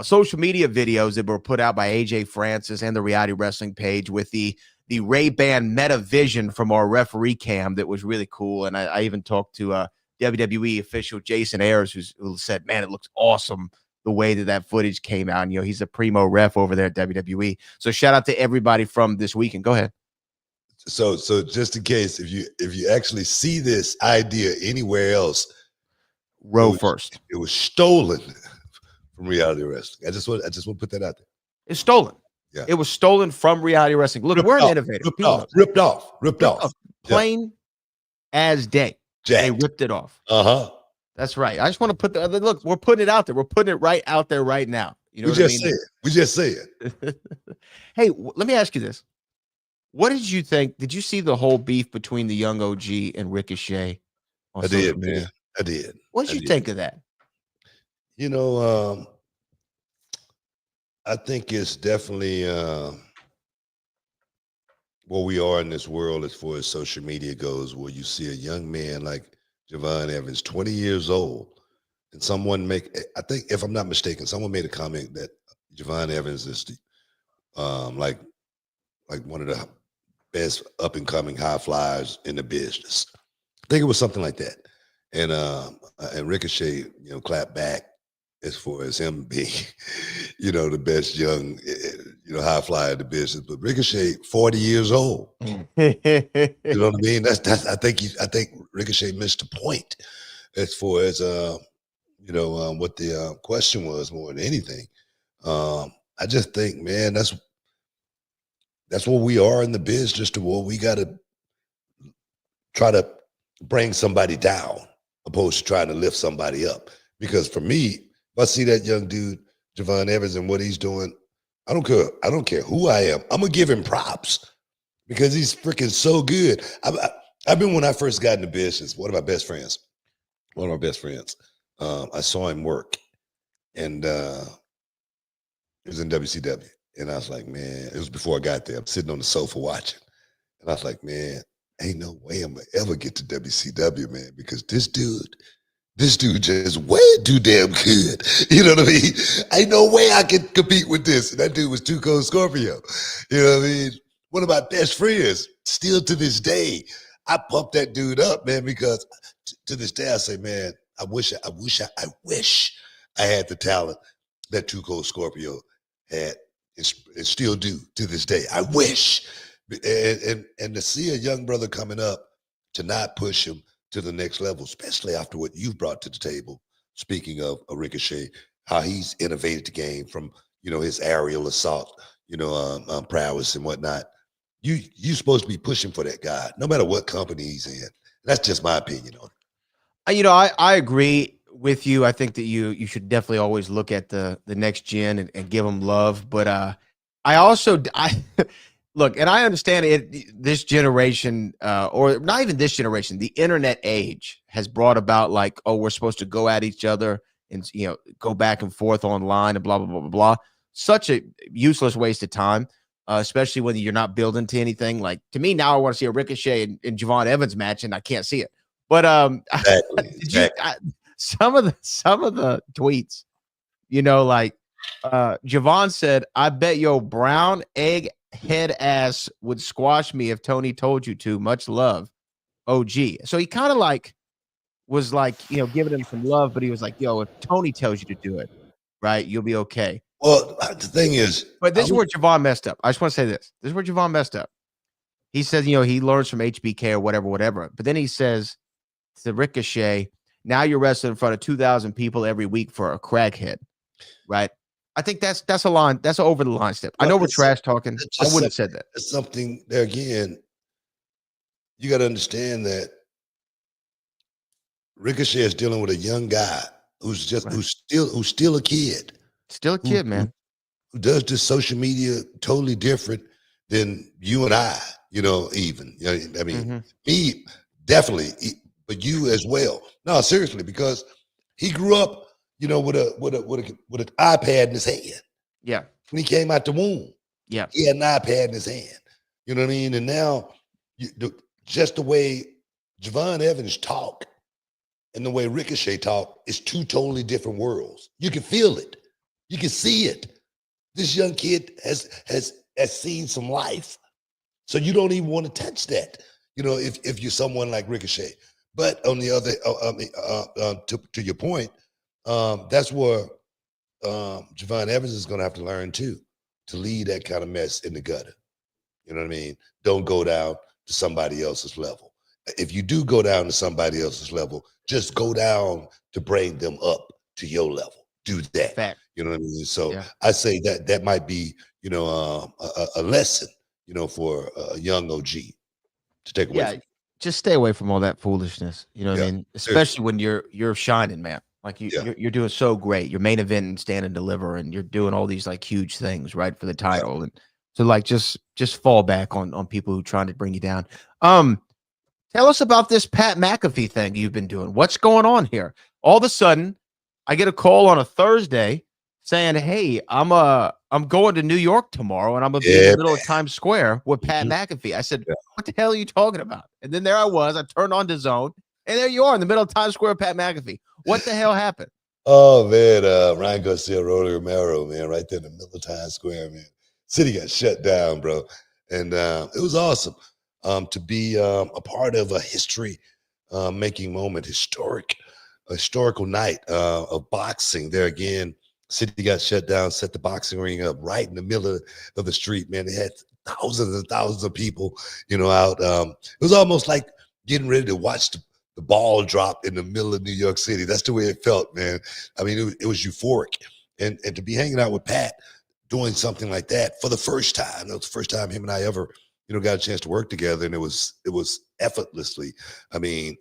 social media videos that were put out by AJ Francis and the Reality Wrestling page with the Ray-Ban Meta Vision from our referee cam that was really cool. And I even talked to WWE official Jason Ayers, who said, man, it looks awesome the way that footage came out. And, you know, he's a primo ref over there at WWE. So shout out to everybody from this weekend. Go ahead. So just in case, if you actually see this idea anywhere else, first. It was stolen from Reality Wrestling. I just want to put that out there. It's stolen. Yeah. It was stolen from Reality Wrestling. Look, we're an innovator. Ripped off. Plain as day. Jacked. They ripped it off. Uh-huh. That's right. I just want to put look, we're putting it out there. We're putting it right out there right now. You know We just say it. Hey, let me ask you this. What did you think? Did you see the whole beef between the Young OG and Ricochet? I did, man. I did. What did you think of that? You know, I think it's definitely where we are in this world as far as social media goes, where you see a young man like Javon Evans, 20 years old, and someone I think, if I'm not mistaken, someone made a comment that Javon Evans is like one of the best up and coming high flyers in the business. I think it was something like that. And Ricochet, you know, clapped back as far as him being, the best young, high flyer in the business. But Ricochet, 40 years old. You know what I mean? That's. I think Ricochet missed the point as far as what the question was more than anything. I just think, man, that's what we are in the biz. Just what we got to try to bring somebody down, opposed to trying to lift somebody up. Because for me, if I see that young dude, Javon Evans, and what he's doing, I don't care. I don't care who I am. I'm gonna give him props because he's freaking so good. I've been when I first got into business. One of my best friends, I saw him work, and it was in WCW, and I was like, man, it was before I got there. I'm sitting on the sofa watching, and I was like, man, ain't no way I'm gonna ever get to WCW, man, because this dude just way too damn good. You know what I mean? Ain't no way I can compete with this. And that dude was Too Cold Scorpio. You know what I mean? One of my best friends, still to this day, I pump that dude up, man, because to this day I say, man, I wish I had the talent that Too Cold Scorpio had and still do to this day. I wish. And to see a young brother coming up, to not push him to the next level, especially after what you've brought to the table. Speaking of a Ricochet, how he's innovated the game from his aerial assault, prowess and whatnot. You're supposed to be pushing for that guy, no matter what company he's in. That's just my opinion on it. I agree with you. I think that you should definitely always look at the next gen and give them love. But I also look, and I understand it. This generation, or not even this generation, the internet age has brought about like, oh, we're supposed to go at each other and go back and forth online and blah blah blah blah blah. Such a useless waste of time, especially when you're not building to anything. Like to me now, I want to see a Ricochet and Javon Evans match, and I can't see it. But Exactly. Some of the tweets, like Javon said, "I bet your brown egg head ass would squash me if Tony told you to. Much love, OG." So he kind of was giving him some love, but he was like, "Yo, if Tony tells you to do it, right, you'll be okay." Well, the thing is, but this is where Javon messed up. I just want to say this. This is where Javon messed up. He says, he learns from HBK or whatever. But then he says to Ricochet, now you're wrestling in front of 2,000 people every week for a crackhead, right? I think that's a line. That's an over the line step. I know we're trash talking. I wouldn't have said that. It's something there again. You got to understand that Ricochet is dealing with a young guy who's still a kid. Still a kid, man. Who does this social media totally different than you and I, even. I mean, me, definitely, but you as well. No, seriously, because he grew up, with an iPad in his hand. Yeah. When he came out the womb. Yeah. He had an iPad in his hand. You know what I mean? And now, just the way Javon Evans talk and the way Ricochet talk is two totally different worlds. You can feel it. You can see it. This young kid has seen some life. So you don't even want to touch that, if you're someone like Ricochet. But on the other, to your point, that's where Javon Evans is going to have to learn too, to lead that kind of mess in the gutter. You know what I mean? Don't go down to somebody else's level. If you do go down to somebody else's level, just go down to bring them up to your level. Do that. Fact. You know what I mean? So I say that might be, a lesson, for a young OG to take away from. Just stay away from all that foolishness. You know what I mean? Especially when you're shining, man. Like you're doing so great. You're main event and stand and deliver, and you're doing all these like huge things, right, for the title. And so like just fall back on people who are trying to bring you down. Tell us about this Pat McAfee thing you've been doing. What's going on here? All of a sudden, I get a call on a Thursday saying, "Hey, I'm going to New York tomorrow, and I'm gonna be in the middle of Times Square with Pat McAfee." I said, "What the hell are you talking about?" And then there I was. I turned on DAZN, and there you are in the middle of Times Square with Pat McAfee. What the hell happened? Oh man, Ryan Garcia, Rolly Romero, man, right there in the middle of Times Square, man. City got shut down, bro, and it was awesome to be a part of a history making moment, historic historical night of boxing. There again, city got shut down, set the boxing ring up right in the middle of the street. Man, they had thousands and thousands of people, out. It was almost like getting ready to watch the ball drop in the middle of New York City. That's the way it felt, man. I mean, it was euphoric, and to be hanging out with Pat, doing something like that for the first time. That was the first time him and I ever, got a chance to work together, and it was effortlessly. I mean,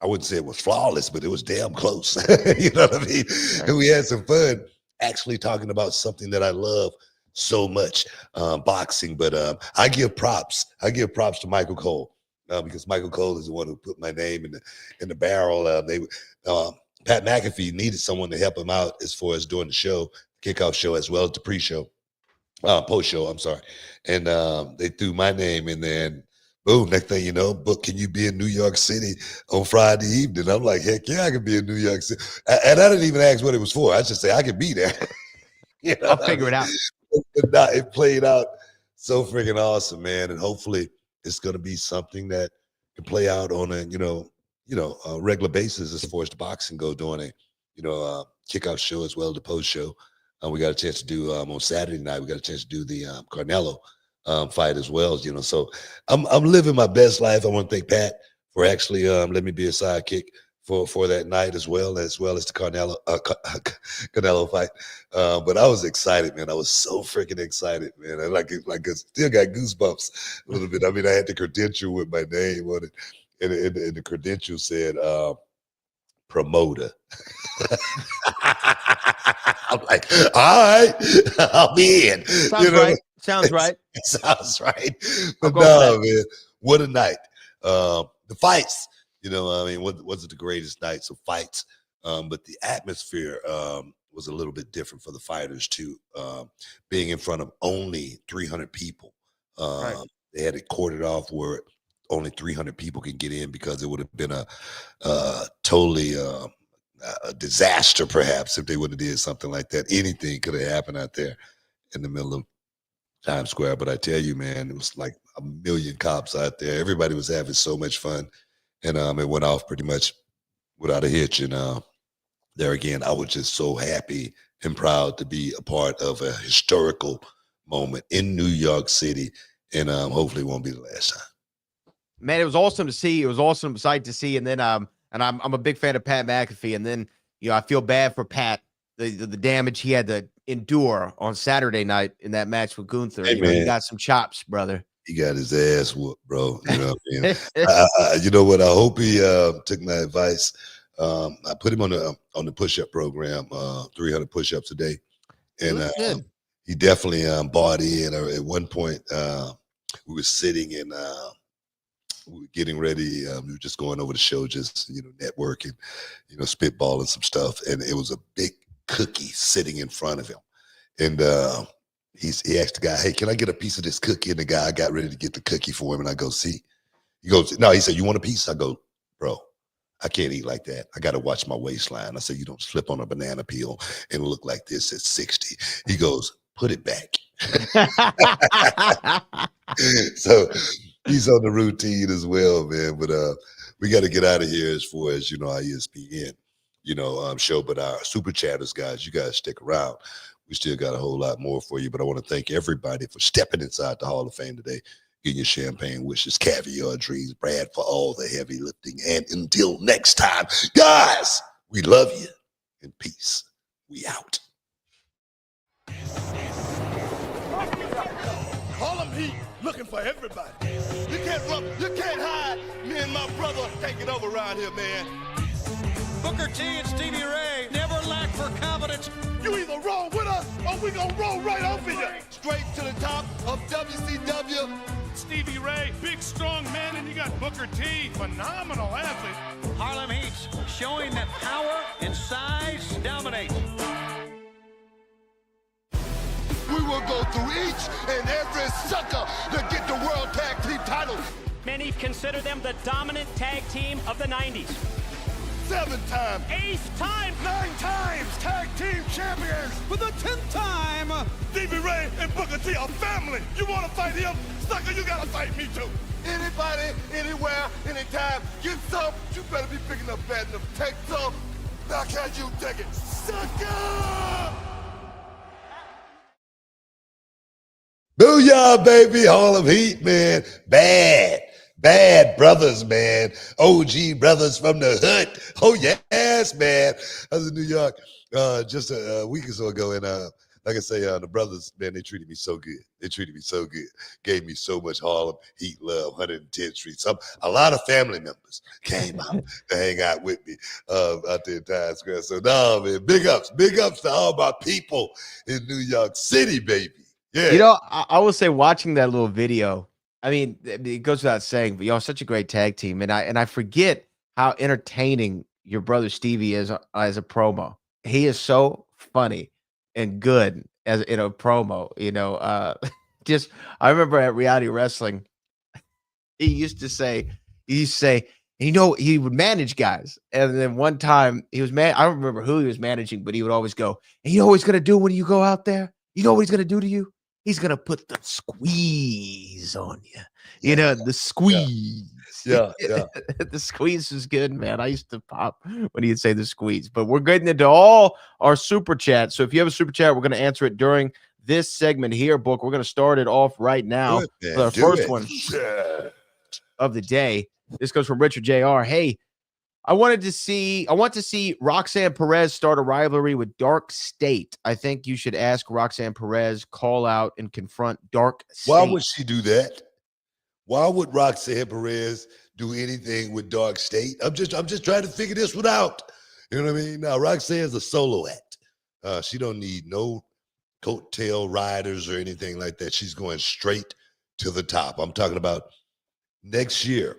I wouldn't say it was flawless, but it was damn close. You know what I mean? And we had some fun actually talking about something that I love so much, boxing. But I give props to Michael Cole, because Michael Cole is the one who put my name in the barrel. Pat McAfee needed someone to help him out as far as doing the show, kickoff show, as well as the pre-show, post-show, I'm sorry. And they threw my name in there, and boom, next thing you know, but can you be in New York City on Friday evening? I'm like, heck yeah, I can be in New York City. And I didn't even ask what it was for. I just say I could be there. I'll figure it out. It played out so freaking awesome, man. And hopefully it's going to be something that can play out on a regular basis as far as the boxing go, doing a kickoff show as well as the post show. We got a chance to do on Saturday night. We got a chance to do the Carnelo fight as well. So I'm living my best life. I want to thank Pat for actually letting me be a sidekick for that night as well as the Canelo fight. But I was excited, man. I was so freaking excited, man. I I still got goosebumps a little bit. I mean, I had the credential with my name on it, and the credential said promoter. I'm like, all right, I'll be in. Sounds right. Sounds right. Sounds right. But no, man, what a night. The fights, I mean, wasn't the greatest nights of fights, but the atmosphere was a little bit different for the fighters too. Being in front of only 300 people. Right. They had it corded off where only 300 people can get in, because it would have been a totally a disaster, perhaps, if they would have did something like that. Anything could have happened out there in the middle of Times Square. But I tell you, man, it was like a million cops out there. Everybody was having so much fun, and it went off pretty much without a hitch. And there again, I was just so happy and proud to be a part of a historical moment in New York City, and hopefully it won't be the last time. Man, it was awesome to see. It was awesome sight to see. And then and I'm a big fan of Pat McAfee. And then, I feel bad for Pat, the damage he had to endure on Saturday night in that match with Gunther. Hey, He got some chops, brother. He got his ass whooped, bro. You know what I mean? You know what? I hope he took my advice. I put him on the push-up program, 300 push-ups a day. And he definitely bought in. At one point, we were sitting and we were getting ready. We were just going over the show, just, networking, spitballing some stuff. And it was a big cookie sitting in front of him. And he asked the guy, hey, can I get a piece of this cookie? And the guy got ready to get the cookie for him. And I go, see. He goes, no, he said, you want a piece? I go, bro, I can't eat like that. I got to watch my waistline. I said, you don't slip on a banana peel and look like this at 60. He goes, put it back. So he's on the routine as well, man. But we got to get out of here as far as, our ESPN, show. But our super chatters, guys, you guys stick around. We still got a whole lot more for you. But I want to thank everybody for stepping inside the Hall of Fame today. Getting your champagne wishes, caviar dreams, Brad, for all the heavy lifting. And until next time, guys, we love you. And peace. We out. Harlem Heat looking for everybody. You can't run, you can't hide. Me and my brother can't get over around here, man. Booker T and Stevie Ray never lack for confidence. You either roll with us or we gonna roll right over you. Straight to the top of WCW. Stevie Ray, big, strong man, and you got Booker T, phenomenal athlete. Harlem Heats showing that power and size dominate. We will go through each and every sucker to get the World Tag Team title. Many consider them the dominant tag team of the 90s. 7 times. 8th time. 9 times tag team champions. For the 10th time, Stevie Ray and Booker T are family. You want to fight him? Sucker, you got to fight me too. Anybody, anywhere, anytime, get some. You better be picking up bad enough. Take some. Backhand, you take it. Sucker! Booyah, baby. Hall of Heat, man. Bad brothers, man. OG brothers from the hood. Oh, yes, man. I was in New York just a week or so ago, and like I say, the brothers, man, they treated me so good. They treated me so good. Gave me so much Harlem Heat love, 110th Street. A lot of family members came out to hang out with me out there in Times Square. So, no, man, big ups to all my people in New York City, baby. Yeah. You know, I will say watching that little video, I mean, it goes without saying, but y'all such a great tag team. And I forget how entertaining your brother Stevie is as a promo. He is so funny and good as in a promo, you know. I remember at Reality Wrestling, he used to say, you know, he would manage guys. And then one time he was I don't remember who he was managing, but he would always go, and you know what he's gonna do when you go out there? You know what he's gonna do to you? He's gonna put the squeeze on you. You know, the squeeze. Yeah. The squeeze is good, man. I used to pop when he'd say the squeeze. But we're getting into all our super chats. So if you have a super chat, we're going to answer it during this segment here, Book. We're going to start it off right now with our first one of the day. This goes from Richard Jr. Hey, I want to see Roxanne Perez start a rivalry with Dark State. I think you should ask Roxanne Perez, call out and confront Dark State. Why would she do that? Why would Roxanne Perez do anything with Dark State? I'm just trying to figure this one out. You know what I mean? Now, Roxanne's a solo act. She don't need no coattail riders or anything like that. She's going straight to the top. I'm talking about next year.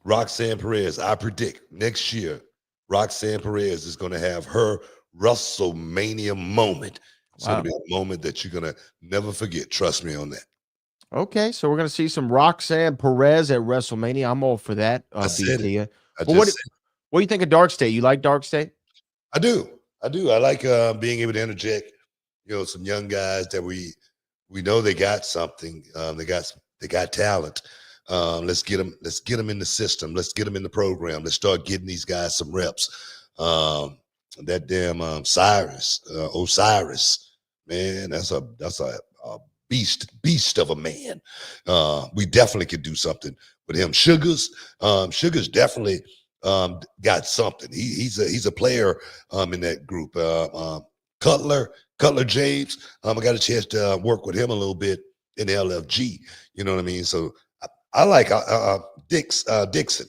Roxanne Perez, I predict next year, Roxanne Perez is going to have her WrestleMania moment. It's going to be a moment that you're going to never forget. Trust me on that. Okay, so we're going to see some Roxanne Perez at WrestleMania. I'm all for that. I said it. What do you think of Dark State? You like Dark State? I do. I like being able to interject, some young guys that we know they got something. They got talent. Let's get them in the system. Let's get them in the program. Let's start getting these guys some reps. That damn Osiris, man, that's a beast of a man. We definitely could do something with him. Sugars definitely got something. He's a player in that group. Cutler James, I got a chance to work with him a little bit in LFG. You know what I mean? So I like Dixon.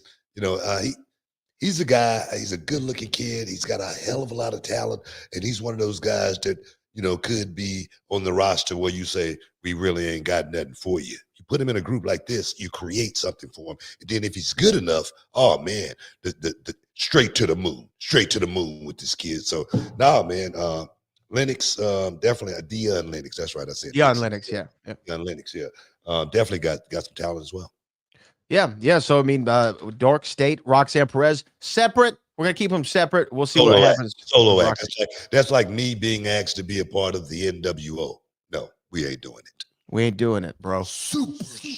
He's a guy. He's a good-looking kid. He's got a hell of a lot of talent, and he's one of those guys that could be on the roster where you say we really ain't got nothing for you. You put him in a group like this, you create something for him, and then if he's good enough, oh man, the straight to the moon with this kid. So now, man, Lennox, definitely a Deion Lennox. That's right, I said Deion Lennox, yeah. Deion Lennox, yeah. Definitely got some talent as well. Yeah. So I mean, Dark State, Roxanne Perez, separate. We're gonna keep them separate. We'll see what happens. Solo act. That's like me being asked to be a part of the NWO. No, we ain't doing it. We ain't doing it, bro.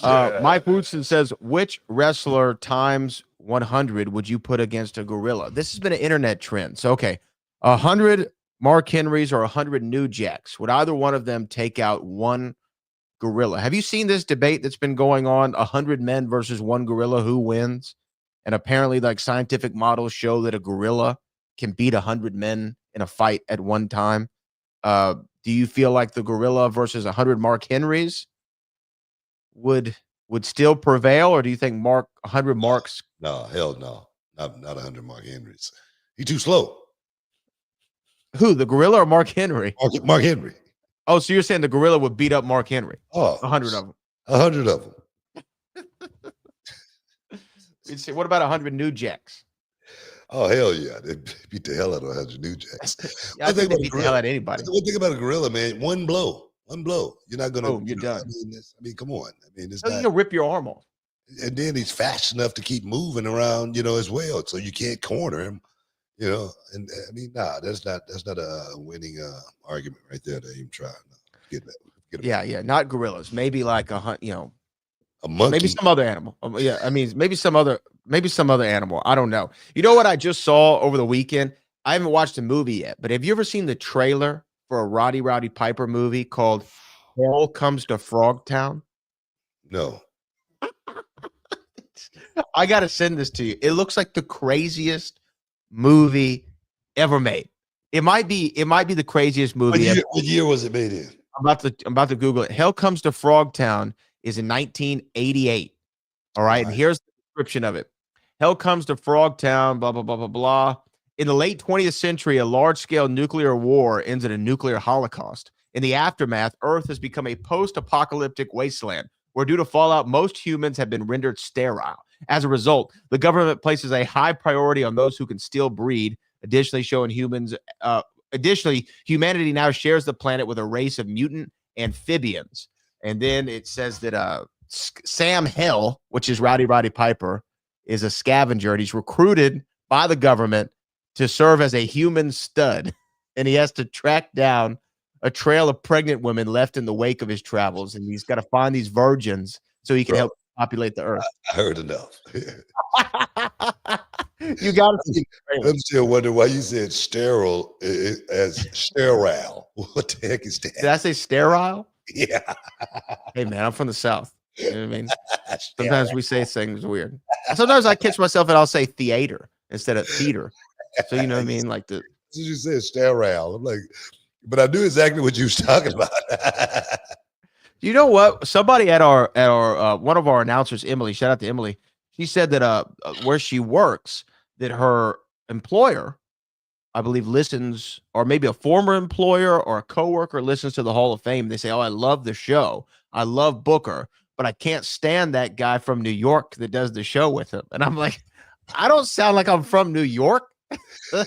Mike Woodson says, which wrestler times 100 would you put against a gorilla? This has been an internet trend. So, okay, 100 Mark Henrys or 100 New Jacks. Would either one of them take out one gorilla? Have you seen this debate that's been going on? 100 men versus one gorilla, who wins? And apparently, like, scientific models show that a gorilla can beat 100 men in a fight at one time. Do you feel like the gorilla versus 100 Mark Henrys would still prevail, or do you think 100 Marks? No, hell no, not 100 Mark Henrys. He's too slow. Who, the gorilla or Mark Henry? Mark Henry. Oh, so you're saying the gorilla would beat up Mark Henry? Oh, 100 of them. 100 of them. What about 100 New Jacks? Oh, hell yeah. They beat the hell out of 100 New Jacks. Yeah, I think they beat the hell out of anybody. One thing about a gorilla, man, one blow. You're not going to. Oh, you're done. I mean, come on. I mean, this You're guy. going to rip your arm off. And then he's fast enough to keep moving around, as well. So you can't corner him, And I mean, that's not a winning argument right there to even try. No, get that. Yeah. Not gorillas. Maybe like a monkey. Maybe some other animal. Maybe some other maybe some other animal. I don't know. You know what I just saw over the weekend? I haven't watched the movie yet, but have you ever seen the trailer for a Roddy Piper movie called Hell Comes to Frogtown? No. I got to send this to you. It looks like the craziest movie ever made. It might be the craziest movie ever. What year was it made in? I'm about to Google it. Hell Comes to Frogtown is in 1988. All right. And here's the description of it. Hell comes to Frogtown, blah, blah, blah, blah, blah. In the late 20th century, a large-scale nuclear war ends in a nuclear holocaust. In the aftermath, Earth has become a post-apocalyptic wasteland where, due to fallout, most humans have been rendered sterile. As a result, the government places a high priority on those who can still breed, additionally humanity now shares the planet with a race of mutant amphibians. And then it says that Sam Hell, which is Roddy Piper, is a scavenger, and he's recruited by the government to serve as a human stud. And he has to track down a trail of pregnant women left in the wake of his travels. And he's got to find these virgins so he can help populate the earth. I heard enough. You got to. I'm still wondering why you said sterile as sterile. What the heck is that? Did I say sterile? Yeah. Hey, man, I'm from the South. You know what I mean? Sometimes we say things weird. Sometimes I catch myself and I'll say theater instead of theater. So, you know what I mean? Like the. You said sterile. I'm like, but I knew exactly what you was talking about. You know what? Somebody at our one of our announcers, Emily, shout out to Emily. She said that where she works, that her employer, I believe, listens, or maybe a former employer or a coworker listens to the Hall of Fame. They say, "Oh, I love the show. I love Booker, but I can't stand that guy from New York that does the show with him." And I'm like, I don't sound like I'm from New York. You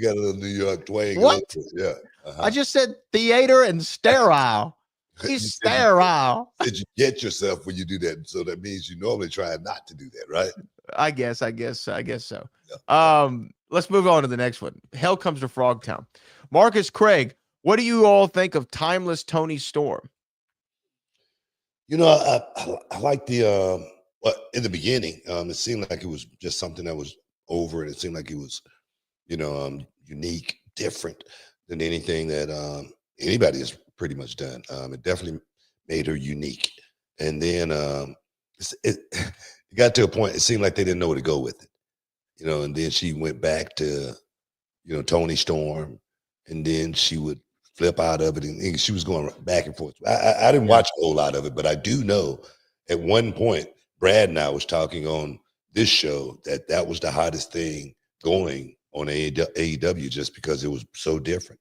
got a little New York twang. What? Yeah. I just said theater and sterile. He's sterile. Did you get yourself when you do that? So that means you normally try not to do that, right? I guess so. Yeah. Let's move on to the next one. Hell Comes to Frogtown. Marcus Craig, what do you all think of timeless Tony Storm? You know, I like the in the beginning, it seemed like it was just something that was over, and it seemed like it was, unique, different than anything that anybody has pretty much done. It definitely made her unique. And then it got to a point, it seemed like they didn't know where to go with it, and then she went back to, Tony Storm, and then she would flip out of it, and she was going back and forth. I didn't watch a whole lot of it, but I do know at one point, Brad and I was talking on this show that was the hottest thing going on AEW just because it was so different.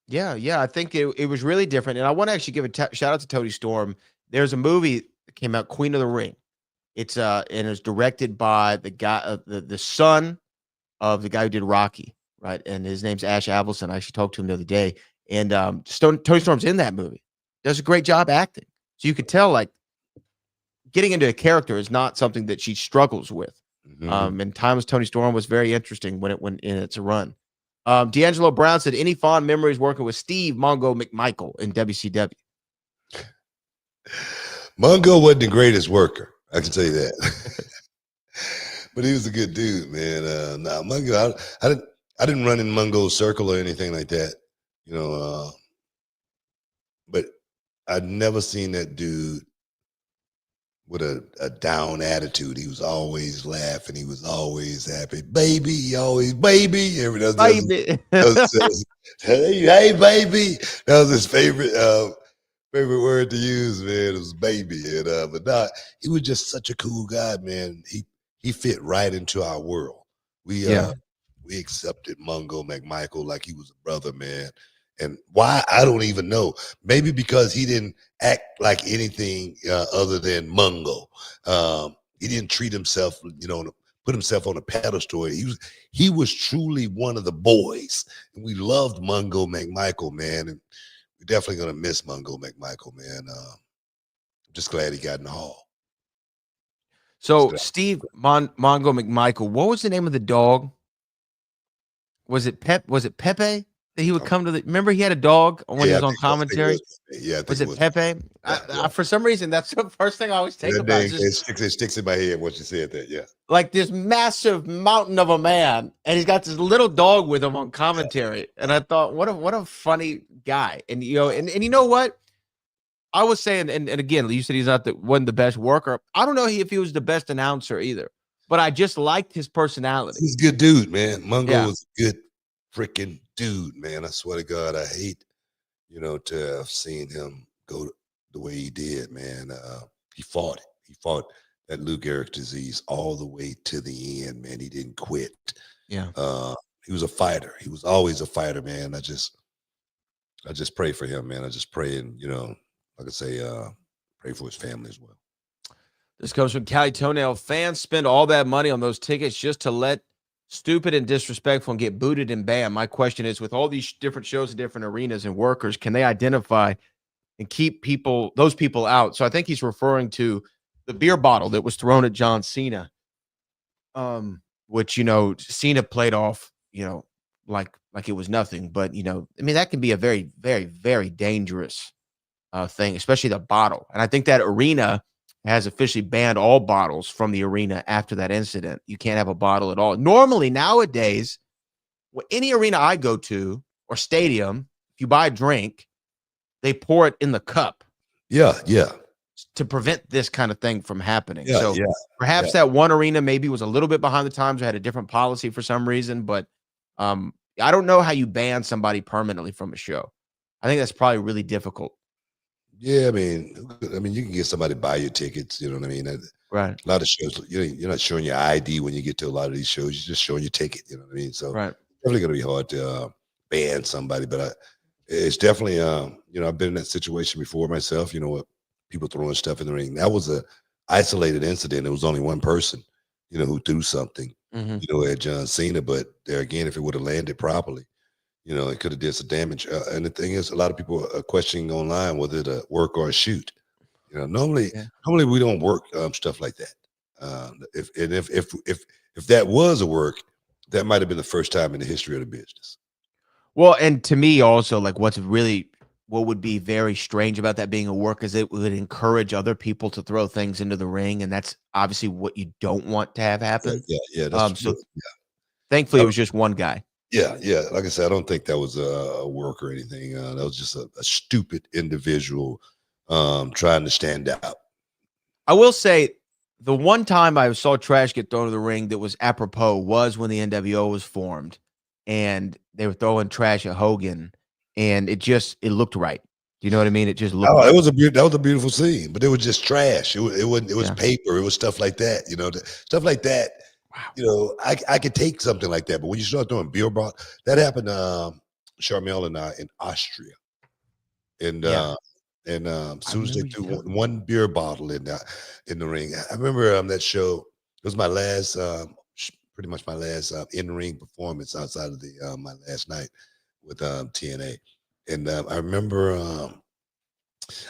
Yeah, I think it was really different. And I want to actually give a shout out to Tony Storm. There's a movie that came out, Queen of the Ring. It's and it's directed by the guy, the son of the guy who did Rocky, right? And his name's Ash Avildsen. I actually talked to him the other day. And Tony Storm's in that movie. Does a great job acting. So you could tell, like, getting into a character is not something that she struggles with. Mm-hmm. And times Tony Storm was very interesting when it went in its run. D'Angelo Brown said, any fond memories working with Steve Mongo McMichael in WCW? Mongo wasn't the greatest worker, I can tell you that. But he was a good dude, man. Mongo, I didn't run in Mongo's circle or anything like that, but I'd never seen that dude with a down attitude. He was always laughing. He was always happy. Baby, he always, baby. Baby. Hey, baby. That was his favorite word to use, man. It was baby. And but he was just such a cool guy, man. He fit right into our world. We accepted Mongo McMichael like he was a brother, man. And why, I don't even know. Maybe because he didn't act like anything other than Mongo. He didn't treat himself, put himself on a pedestal. He was truly one of the boys. And we loved Mongo McMichael, man. And we're definitely going to miss Mongo McMichael, man. I'm just glad he got in the hall. So Steve Mongo McMichael, what was the name of the dog? Was it Pepe? He would come to the. Remember, he had a dog when he was on I commentary. think Was it it Pepe? Yeah. For some reason, that's the first thing I always think That about. name, it sticks in my head once you said that. Yeah. Like this massive mountain of a man, and he's got this little dog with him on commentary. And I thought, what a funny guy. And and you know what? I was saying, and again, you said he's not wasn't the best worker. I don't know if he was the best announcer either, but I just liked his personality. He's a good dude, man. Mungo Yeah. was a good freaking dude, man. I swear to God, I hate, to have seen him go the way he did, man. He fought it. He fought that Lou Gehrig's disease all the way to the end, man. He didn't quit. Yeah. He was a fighter. He was always a fighter, man. I just pray for him, man. I just pray and, like I say, pray for his family as well. This comes from Cali Toenail. Fans spend all that money on those tickets just to let stupid and disrespectful and get booted and banned. My question is, with all these different shows in different arenas and workers, can they identify and keep those people out? So I think he's referring to the beer bottle that was thrown at John Cena, which, Cena played off, like it was nothing. But, that can be a very, very, very dangerous thing, especially the bottle. And I think that arena has officially banned all bottles from the arena after that incident. You can't have a bottle at all. Normally, nowadays, any arena I go to or stadium, if you buy a drink, they pour it in the cup. Yeah. To prevent this kind of thing from happening. Yeah, so perhaps that one arena maybe was a little bit behind the times or had a different policy for some reason. But I don't know how you ban somebody permanently from a show. I think that's probably really difficult. Yeah, I mean, you can get somebody to buy your tickets. You know what I mean? Right. A lot of shows, you're not showing your ID when you get to a lot of these shows. You're just showing your ticket. You know what I mean? So right. It's definitely going to be hard to ban somebody. But it's definitely, I've been in that situation before myself. People throwing stuff in the ring. That was a isolated incident. It was only one person, who threw something, at John Cena. But there again, if it would have landed properly, it could have did some damage. And the thing is, a lot of people are questioning online whether it a work or a shoot. Normally we don't work stuff like that. If that was a work, that might have been the first time in the history of the business. Well, and to me also, like what would be very strange about that being a work is it would encourage other people to throw things into the ring, and that's obviously what you don't want to have happen. Yeah. That's thankfully, it was just one guy. Yeah. Like I said, I don't think that was a work or anything. That was just a stupid individual trying to stand out. I will say the one time I saw trash get thrown to the ring that was apropos was when the NWO was formed, and they were throwing trash at Hogan, and it looked right. Do you know what I mean? It just looked. Oh, right. that was a beautiful scene, but it was just trash. It was paper. It was stuff like that. Stuff like that. Wow. I could take something like that, but when you start throwing beer bottle, that happened to Charmel and I in Austria, and as soon as they threw one beer bottle in the ring, I remember that show. It was my last, pretty much my last in-ring performance outside of my last night with TNA, and I remember.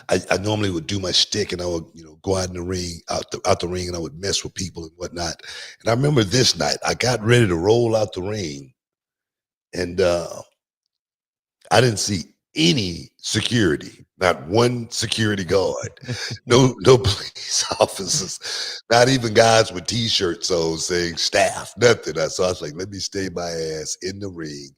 I normally would do my stick and I would, go out in the ring, out the ring, and I would mess with people and whatnot. And I remember this night, I got ready to roll out the ring, and I didn't see any security, not one security guard, no police officers, not even guys with T-shirts on saying staff, nothing. So I was like, let me stay my ass in the ring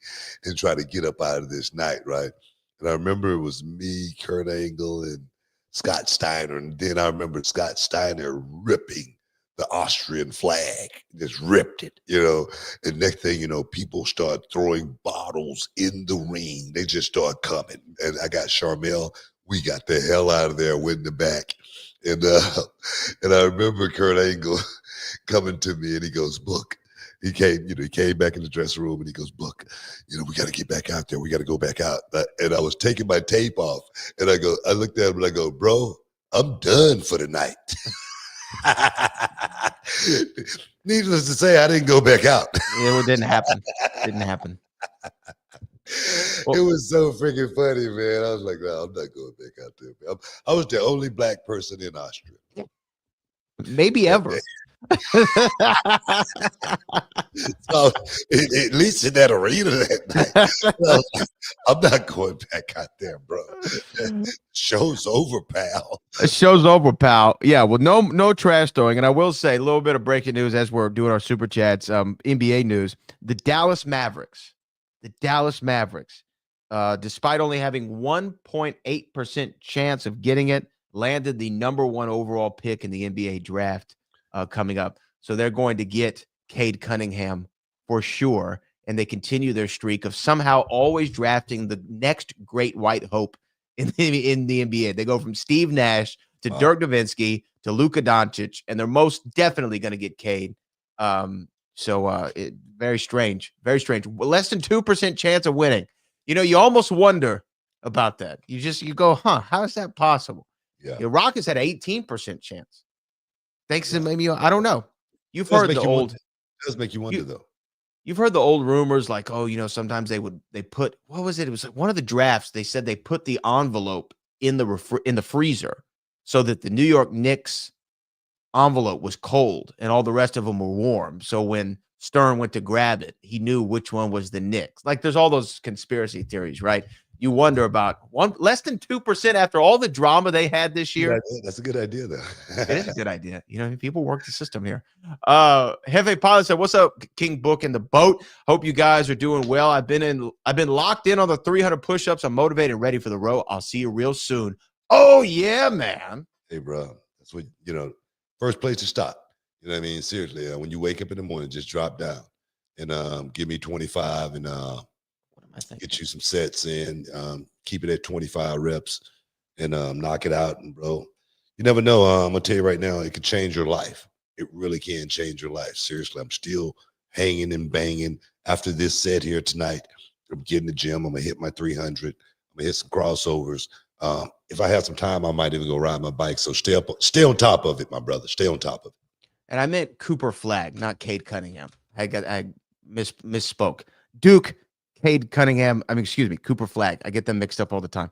and try to get up out of this night, right? And I remember it was me, Kurt Angle, and Scott Steiner. And then I remember Scott Steiner ripping the Austrian flag, just ripped it, And next thing people start throwing bottles in the ring. They just start coming. And I got Charmel. We got the hell out of there, went in the back. And I remember Kurt Angle coming to me and he goes, Book. He came back in the dressing room and he goes, Book, we got to get back out there. We got to go back out. And I was taking my tape off and I looked at him and I go, bro, I'm done for the night. Needless to say, I didn't go back out. Yeah, it didn't happen. It was so freaking funny, man. I was like, no, I'm not going back out there. I was the only black person in Austria. Maybe ever. So at least in that arena that night. Well, I'm not going back out there, bro. Show's over, pal. The show's over, pal. Yeah, well, no trash throwing. And I will say a little bit of breaking news as we're doing our super chats. NBA news: the Dallas Mavericks, despite only having 1.8% chance of getting it, landed the #1 overall pick in the NBA draft coming up. So they're going to get Cade Cunningham for sure, and they continue their streak of somehow always drafting the next great white hope in the NBA. They go from Steve Nash to Dirk Nowitzki to Luka Doncic, and they're most definitely going to get Cade. Very strange, very strange. Less than 2% chance of winning. You know, you almost wonder about that. You go, how is that possible? Yeah. The Rockets had an 18% chance. Thanks to maybe, I don't know. You've heard the old. It does make you wonder, though. You've heard the old rumors like, sometimes they put, what was it? It was like one of the drafts. They said they put the envelope in the freezer so that the New York Knicks envelope was cold and all the rest of them were warm. So when Stern went to grab it, he knew which one was the Knicks. Like there's all those conspiracy theories, right? You wonder about less than 2% after all the drama they had this year. That's a good idea, though. It is a good idea. People work the system here. Hefe Pilot said, "What's up, King Book and the boat? Hope you guys are doing well. I've been locked in on the 300 push-ups. I'm motivated and ready for the road. I'll see you real soon." Oh yeah, man. Hey, bro, that's what first place to stop. You know what I mean? Seriously, when you wake up in the morning, just drop down and give me 25 and get you some sets in. Keep it at 25 reps and knock it out. And bro, you never know. I'm gonna tell you right now, it could change your life. It really can change your life. Seriously, I'm still hanging and banging after this set here tonight. I'm getting the gym. I'm gonna hit my 300. I'm gonna hit some crossovers. If I have some time, I might even go ride my bike. So stay on top of it, my brother. Stay on top of it. And I meant Cooper Flagg, not Cade Cunningham. I misspoke. Duke, Cade Cunningham. Cooper Flagg. I get them mixed up all the time.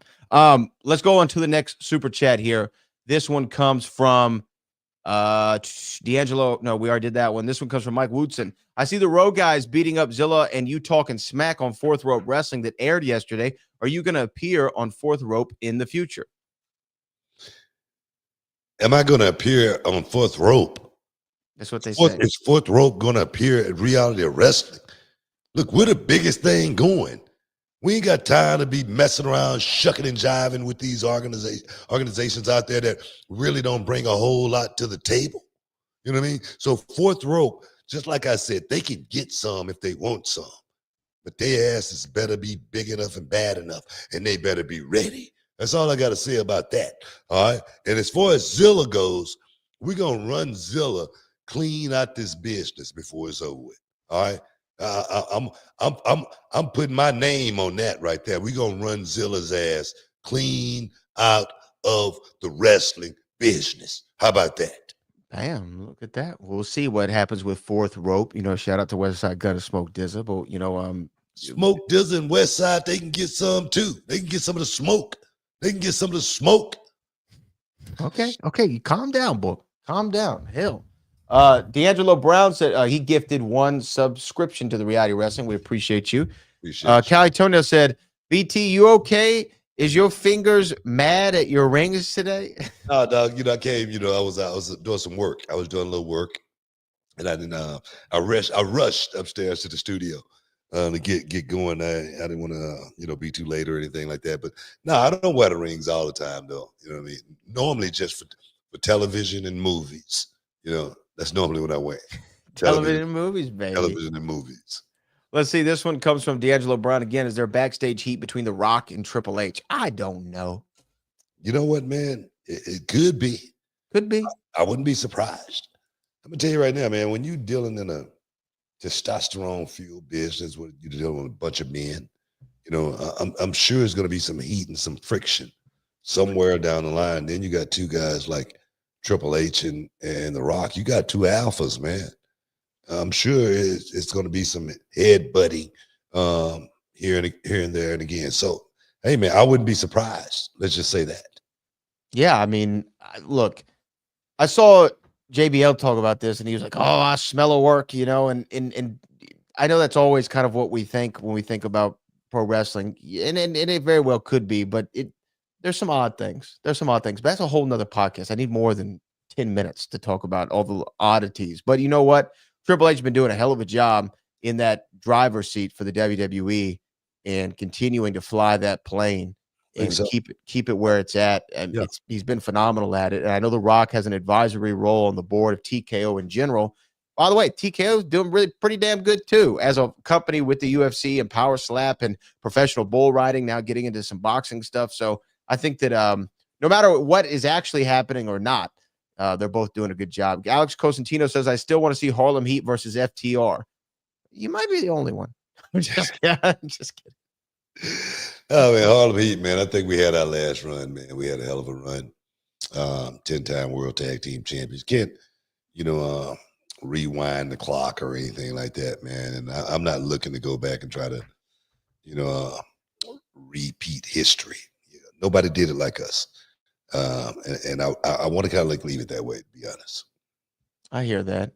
Let's go on to the next super chat here. This one comes from D'Angelo. No, we already did that one. This one comes from Mike Woodson. I see the Road Guys beating up Zilla and you talking smack on Fourth Rope Wrestling that aired yesterday. Are you going to appear on Fourth Rope in the future? Am I going to appear on Fourth Rope? That's what they say. Is Fourth Rope going to appear at Reality of Wrestling? Look, we're the biggest thing going. We ain't got time to be messing around, shucking and jiving with these organizations out there that really don't bring a whole lot to the table. You know what I mean? So Fourth Rope, just like I said, they can get some if they want some. But their asses better be big enough and bad enough, and they better be ready. That's all I got to say about that. All right. And as far as Zilla goes, we're going to run Zilla clean out this business before it's over with. All right. I'm putting my name on that right there. We're going to run Zilla's ass clean out of the wrestling business. How about that? Damn, look at that. We'll see what happens with Fourth Rope. Shout out to Westside Gunner, Smoke Dizza. But, Smoke Dizza and Westside, they can get some too. They can get some of the smoke. Okay. You calm down, boy. Calm down. Hell. D'Angelo Brown said he gifted 1 subscription to the Reality Wrestling. We appreciate you. Callie Toenail said, BT, you okay? Is your fingers mad at your rings today? No, dog. I came. I was doing some work. I was doing a little work, and I didn't. I rushed upstairs to the studio to get going. I didn't want to, be too late or anything like that. But no, I don't wear the rings all the time, though. You know what I mean? Normally, just for television and movies. That's normally what I wear. Television and movies, baby. Television and movies. Let's see. This one comes from D'Angelo Brown again. Is there backstage heat between The Rock and Triple H? I don't know. You know what, man? It could be. Could be. I wouldn't be surprised. I'm gonna tell you right now, man. When you're dealing in a testosterone fueled business, where you're dealing with a bunch of men, I'm sure there's gonna be some heat and some friction somewhere down the line. Then you got 2 guys like Triple H and The Rock. You got 2 alphas, man. I'm sure it's going to be some head butting here and there and again. So, hey, man, I wouldn't be surprised. Let's just say that. Yeah, I mean, look, I saw JBL talk about this, and he was like, "Oh, I smell a work," and I know that's always kind of what we think when we think about pro wrestling, and it very well could be, but there's some odd things. There's some odd things, but that's a whole nother podcast. I need more than 10 minutes to talk about all the oddities. But you know what? Triple H has been doing a hell of a job in that driver's seat for the WWE and continuing to fly that plane and so. keep it where it's at. And he's been phenomenal at it. And I know The Rock has an advisory role on the board of TKO in general. By the way, TKO is doing really pretty damn good too, as a company with the UFC and Power Slap and professional bull riding, now getting into some boxing stuff. So I think that no matter what is actually happening or not, they're both doing a good job. Alex Cosentino says, I still want to see Harlem Heat versus FTR. You might be the only one. I'm just kidding. Oh, man, Harlem Heat, man. I think we had our last run, man. We had a hell of a run. 10-time World Tag Team Champions. Can't, rewind the clock or anything like that, man. And I'm not looking to go back and try to, repeat history. Nobody did it like us. And I want to kind of leave it that way, to be honest. I hear that.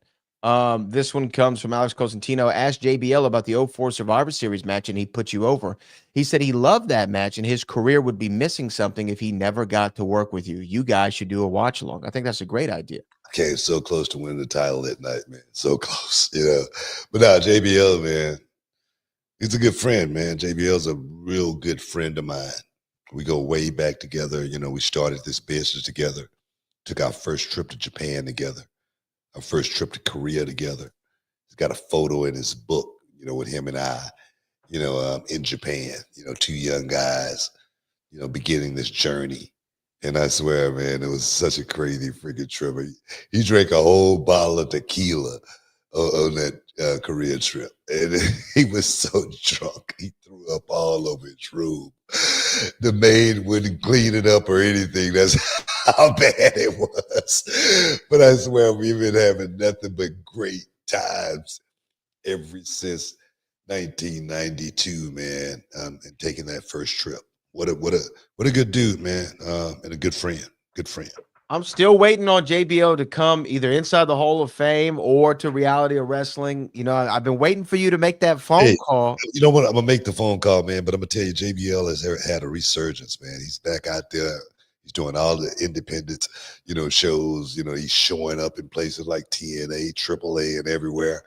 This one comes from Alex Cosentino. Asked JBL about the 04 Survivor Series match, and he put you over. He said he loved that match, and his career would be missing something if he never got to work with you. You guys should do a watch along. I think that's a great idea. Came so close to winning the title that night, man. So close, But now JBL, man, he's a good friend, man. JBL's a real good friend of mine. We go way back together. We started this business together, took our first trip to Japan together, our first trip to Korea together. He's got a photo in his book, with him and I, in Japan, two young guys, beginning this journey. And I swear, man, it was such a crazy freaking trip. He drank a whole bottle of tequila on that Korea trip. And he was so drunk, he threw up all over his room. The maid wouldn't clean it up or anything. That's how bad it was. But I swear, we've been having nothing but great times ever since 1992, man, and taking that first trip. What a good dude, man, and a good friend. Good friend. I'm still waiting on JBL to come either inside the Hall of Fame or to Reality of Wrestling. I've been waiting for you to make that phone call. You know what? I'm gonna make the phone call, man. But I'm gonna tell you, JBL has had a resurgence, man. He's back out there. He's doing all the independent, shows. He's showing up in places like TNA, AAA, and everywhere.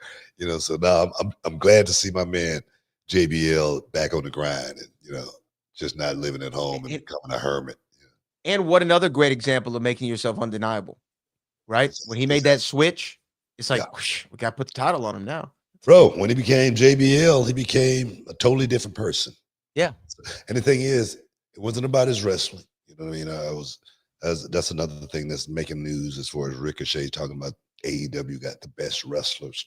So now I'm glad to see my man JBL back on the grind, and just not living at home and becoming a hermit. And what another great example of making yourself undeniable, right? When he made that switch, it's like, whoosh, we got to put the title on him now. Bro, when he became JBL, he became a totally different person. Yeah. And the thing is, it wasn't about his wrestling. You know what I mean? That's another thing that's making news as far as Ricochet talking about AEW got the best wrestlers.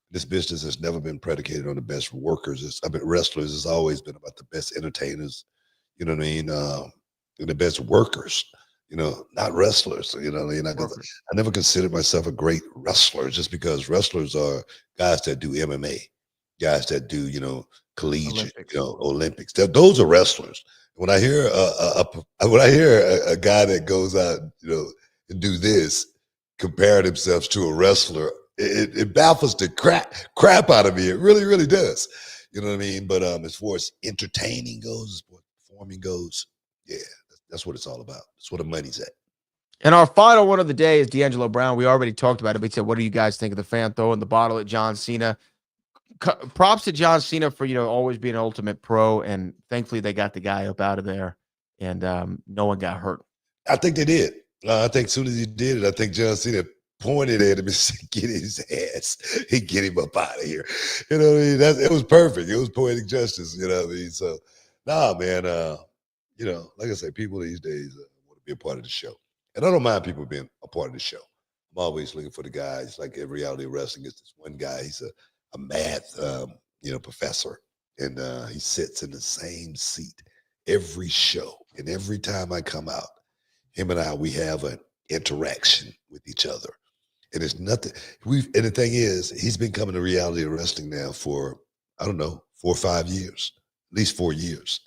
This business has never been predicated on the best workers. Wrestlers has always been about the best entertainers, you know what I mean? And the best workers, not wrestlers. I never considered myself a great wrestler just because wrestlers are guys that do MMA, guys that do, collegiate, Olympics. Those are wrestlers. When I hear a guy that goes out, and do this, compare themselves to a wrestler, it baffles the crap out of me. It really, really does. You know what I mean? But as far as entertaining goes, as far as performing goes, yeah, that's what it's all about. That's where the money's at. And our final one of the day is D'Angelo Brown. We already talked about it. We said, what do you guys think of the fan throwing the bottle at John Cena? Props to John Cena for, always being an ultimate pro. And thankfully they got the guy up out of there and no one got hurt. I think they did. I think as soon as he did it, I think John Cena pointed at him and said, get his ass and get him up out of here. You know what I mean? It was perfect. It was poetic justice. You know what I mean? So, nah, man, like I say, people these days want to be a part of the show. And I don't mind people being a part of the show. I'm always looking for the guys, like every Reality of Wrestling is this one guy. He's a math, professor. And he sits in the same seat every show. And every time I come out, him and we have an interaction with each other. And it's nothing. And the thing is, he's been coming to Reality of Wrestling now for, 4 or 5 years, at least 4 years.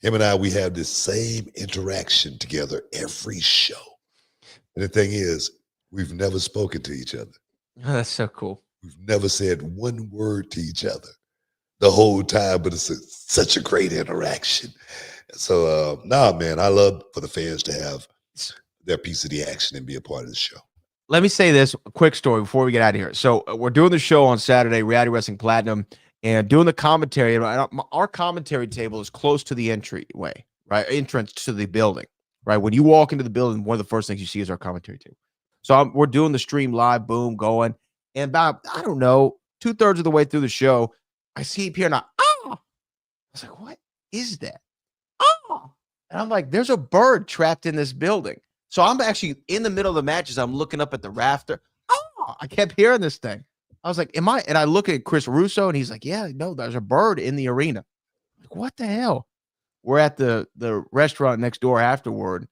Him and we have this same interaction together every show. And the thing is, We've never spoken to each other. That's so cool. We've never said one word to each other the whole time, but it's such a great interaction. So, man, I love for the fans to have their piece of the action and be a part of the show. Let me say this quick story before we get out of here. So we're doing the show on Saturday, Reality Wrestling Platinum, and doing the commentary. Our commentary table is close to the entryway, right? Entrance to the building, right? When you walk into the building, one of the first things you see is our commentary table. So we're doing the stream live, boom, going. And about, I don't know, 2/3 of the way through the show, I see here now, I was like, what is that? And I'm like, there's a bird trapped in this building. So I'm actually in the middle of the match as I'm looking up at the rafter. I kept hearing this thing. I was like, am I? And I look at Chris Russo and he's like, yeah, no, there's a bird in the arena. I'm like, what the hell? We're at the restaurant next door afterward,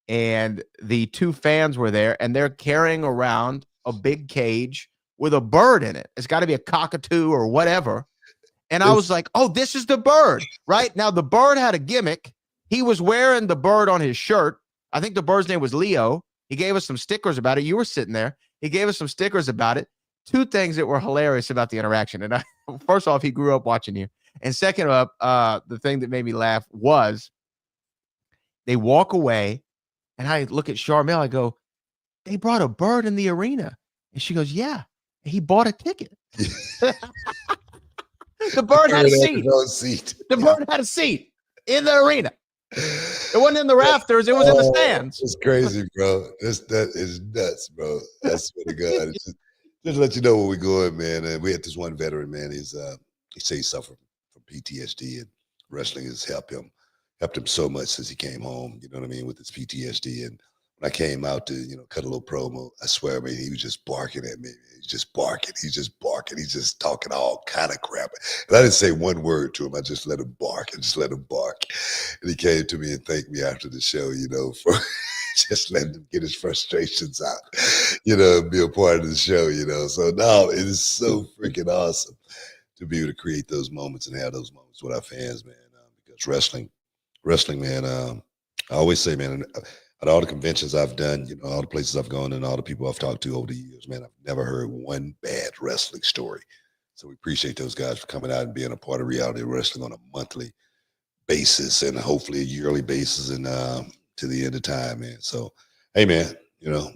and the two fans were there, and they're carrying around a big cage with a bird in it. It's got to be a cockatoo or whatever. And I was like, oh, this is the bird, right? Now, the bird had a gimmick. He was wearing the bird on his shirt. I think the bird's name was Leo. He gave us some stickers about it. You were sitting there. He gave us some stickers about it. Two things that were hilarious about the interaction. And first off, he grew up watching you. And second up, the thing that made me laugh was they walk away, and I look at Charmel. I go, they brought a bird in the arena. And she goes, yeah, he bought a ticket. The bird had a seat. The bird had a seat in the arena. It wasn't in the rafters. It was in the stands. It's crazy, bro. That is nuts, bro. I swear to God. Just to let you know where we're going, man. And we had this one veteran, man. He said he suffered from PTSD, and wrestling has helped him so much since he came home. You know what I mean, with his PTSD. And when I came out to, cut a little promo, I swear, man, he was just barking at me. He's just barking. He's just talking all kind of crap. And I didn't say one word to him. I just let him bark and just let him bark. And he came to me and thanked me after the show, for just letting him get his frustrations out, and be a part of the show, So no, it is so freaking awesome to be able to create those moments and have those moments with our fans, man. Because wrestling, man, I always say, man, at all the conventions I've done, all the places I've gone and all the people I've talked to over the years, man, I've never heard one bad wrestling story. So we appreciate those guys for coming out and being a part of reality wrestling on a monthly basis and hopefully a yearly basis and to the end of time, man. So, hey, man,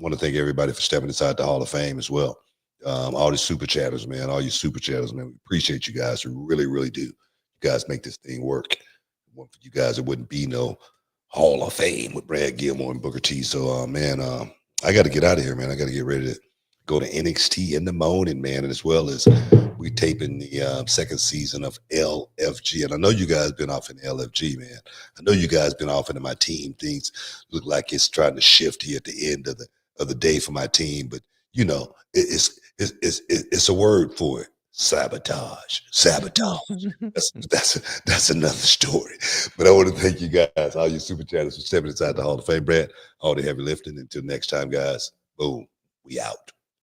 want to thank everybody for stepping inside the Hall of Fame as well. All the super chatters, man, all you super chatters, man, we appreciate you guys. We really, really do. You guys make this thing work. For you guys, it wouldn't be no Hall of Fame with Brad Gilmore and Booker T. So, man, I got to get out of here, man. I got to get ready to go to NXT in the morning, man, and as well as we taping the second season of LFG. And I know you guys been off in LFG, man. I know you guys been off into my team. Things look like it's trying to shift here at the end of the day for my team, but it's a word for it. Sabotage. That's another story. But I want to thank you guys, all you super chatters, for stepping inside the Hall of Fame. Brad, all the heavy lifting. Until next time, guys. Boom. We out.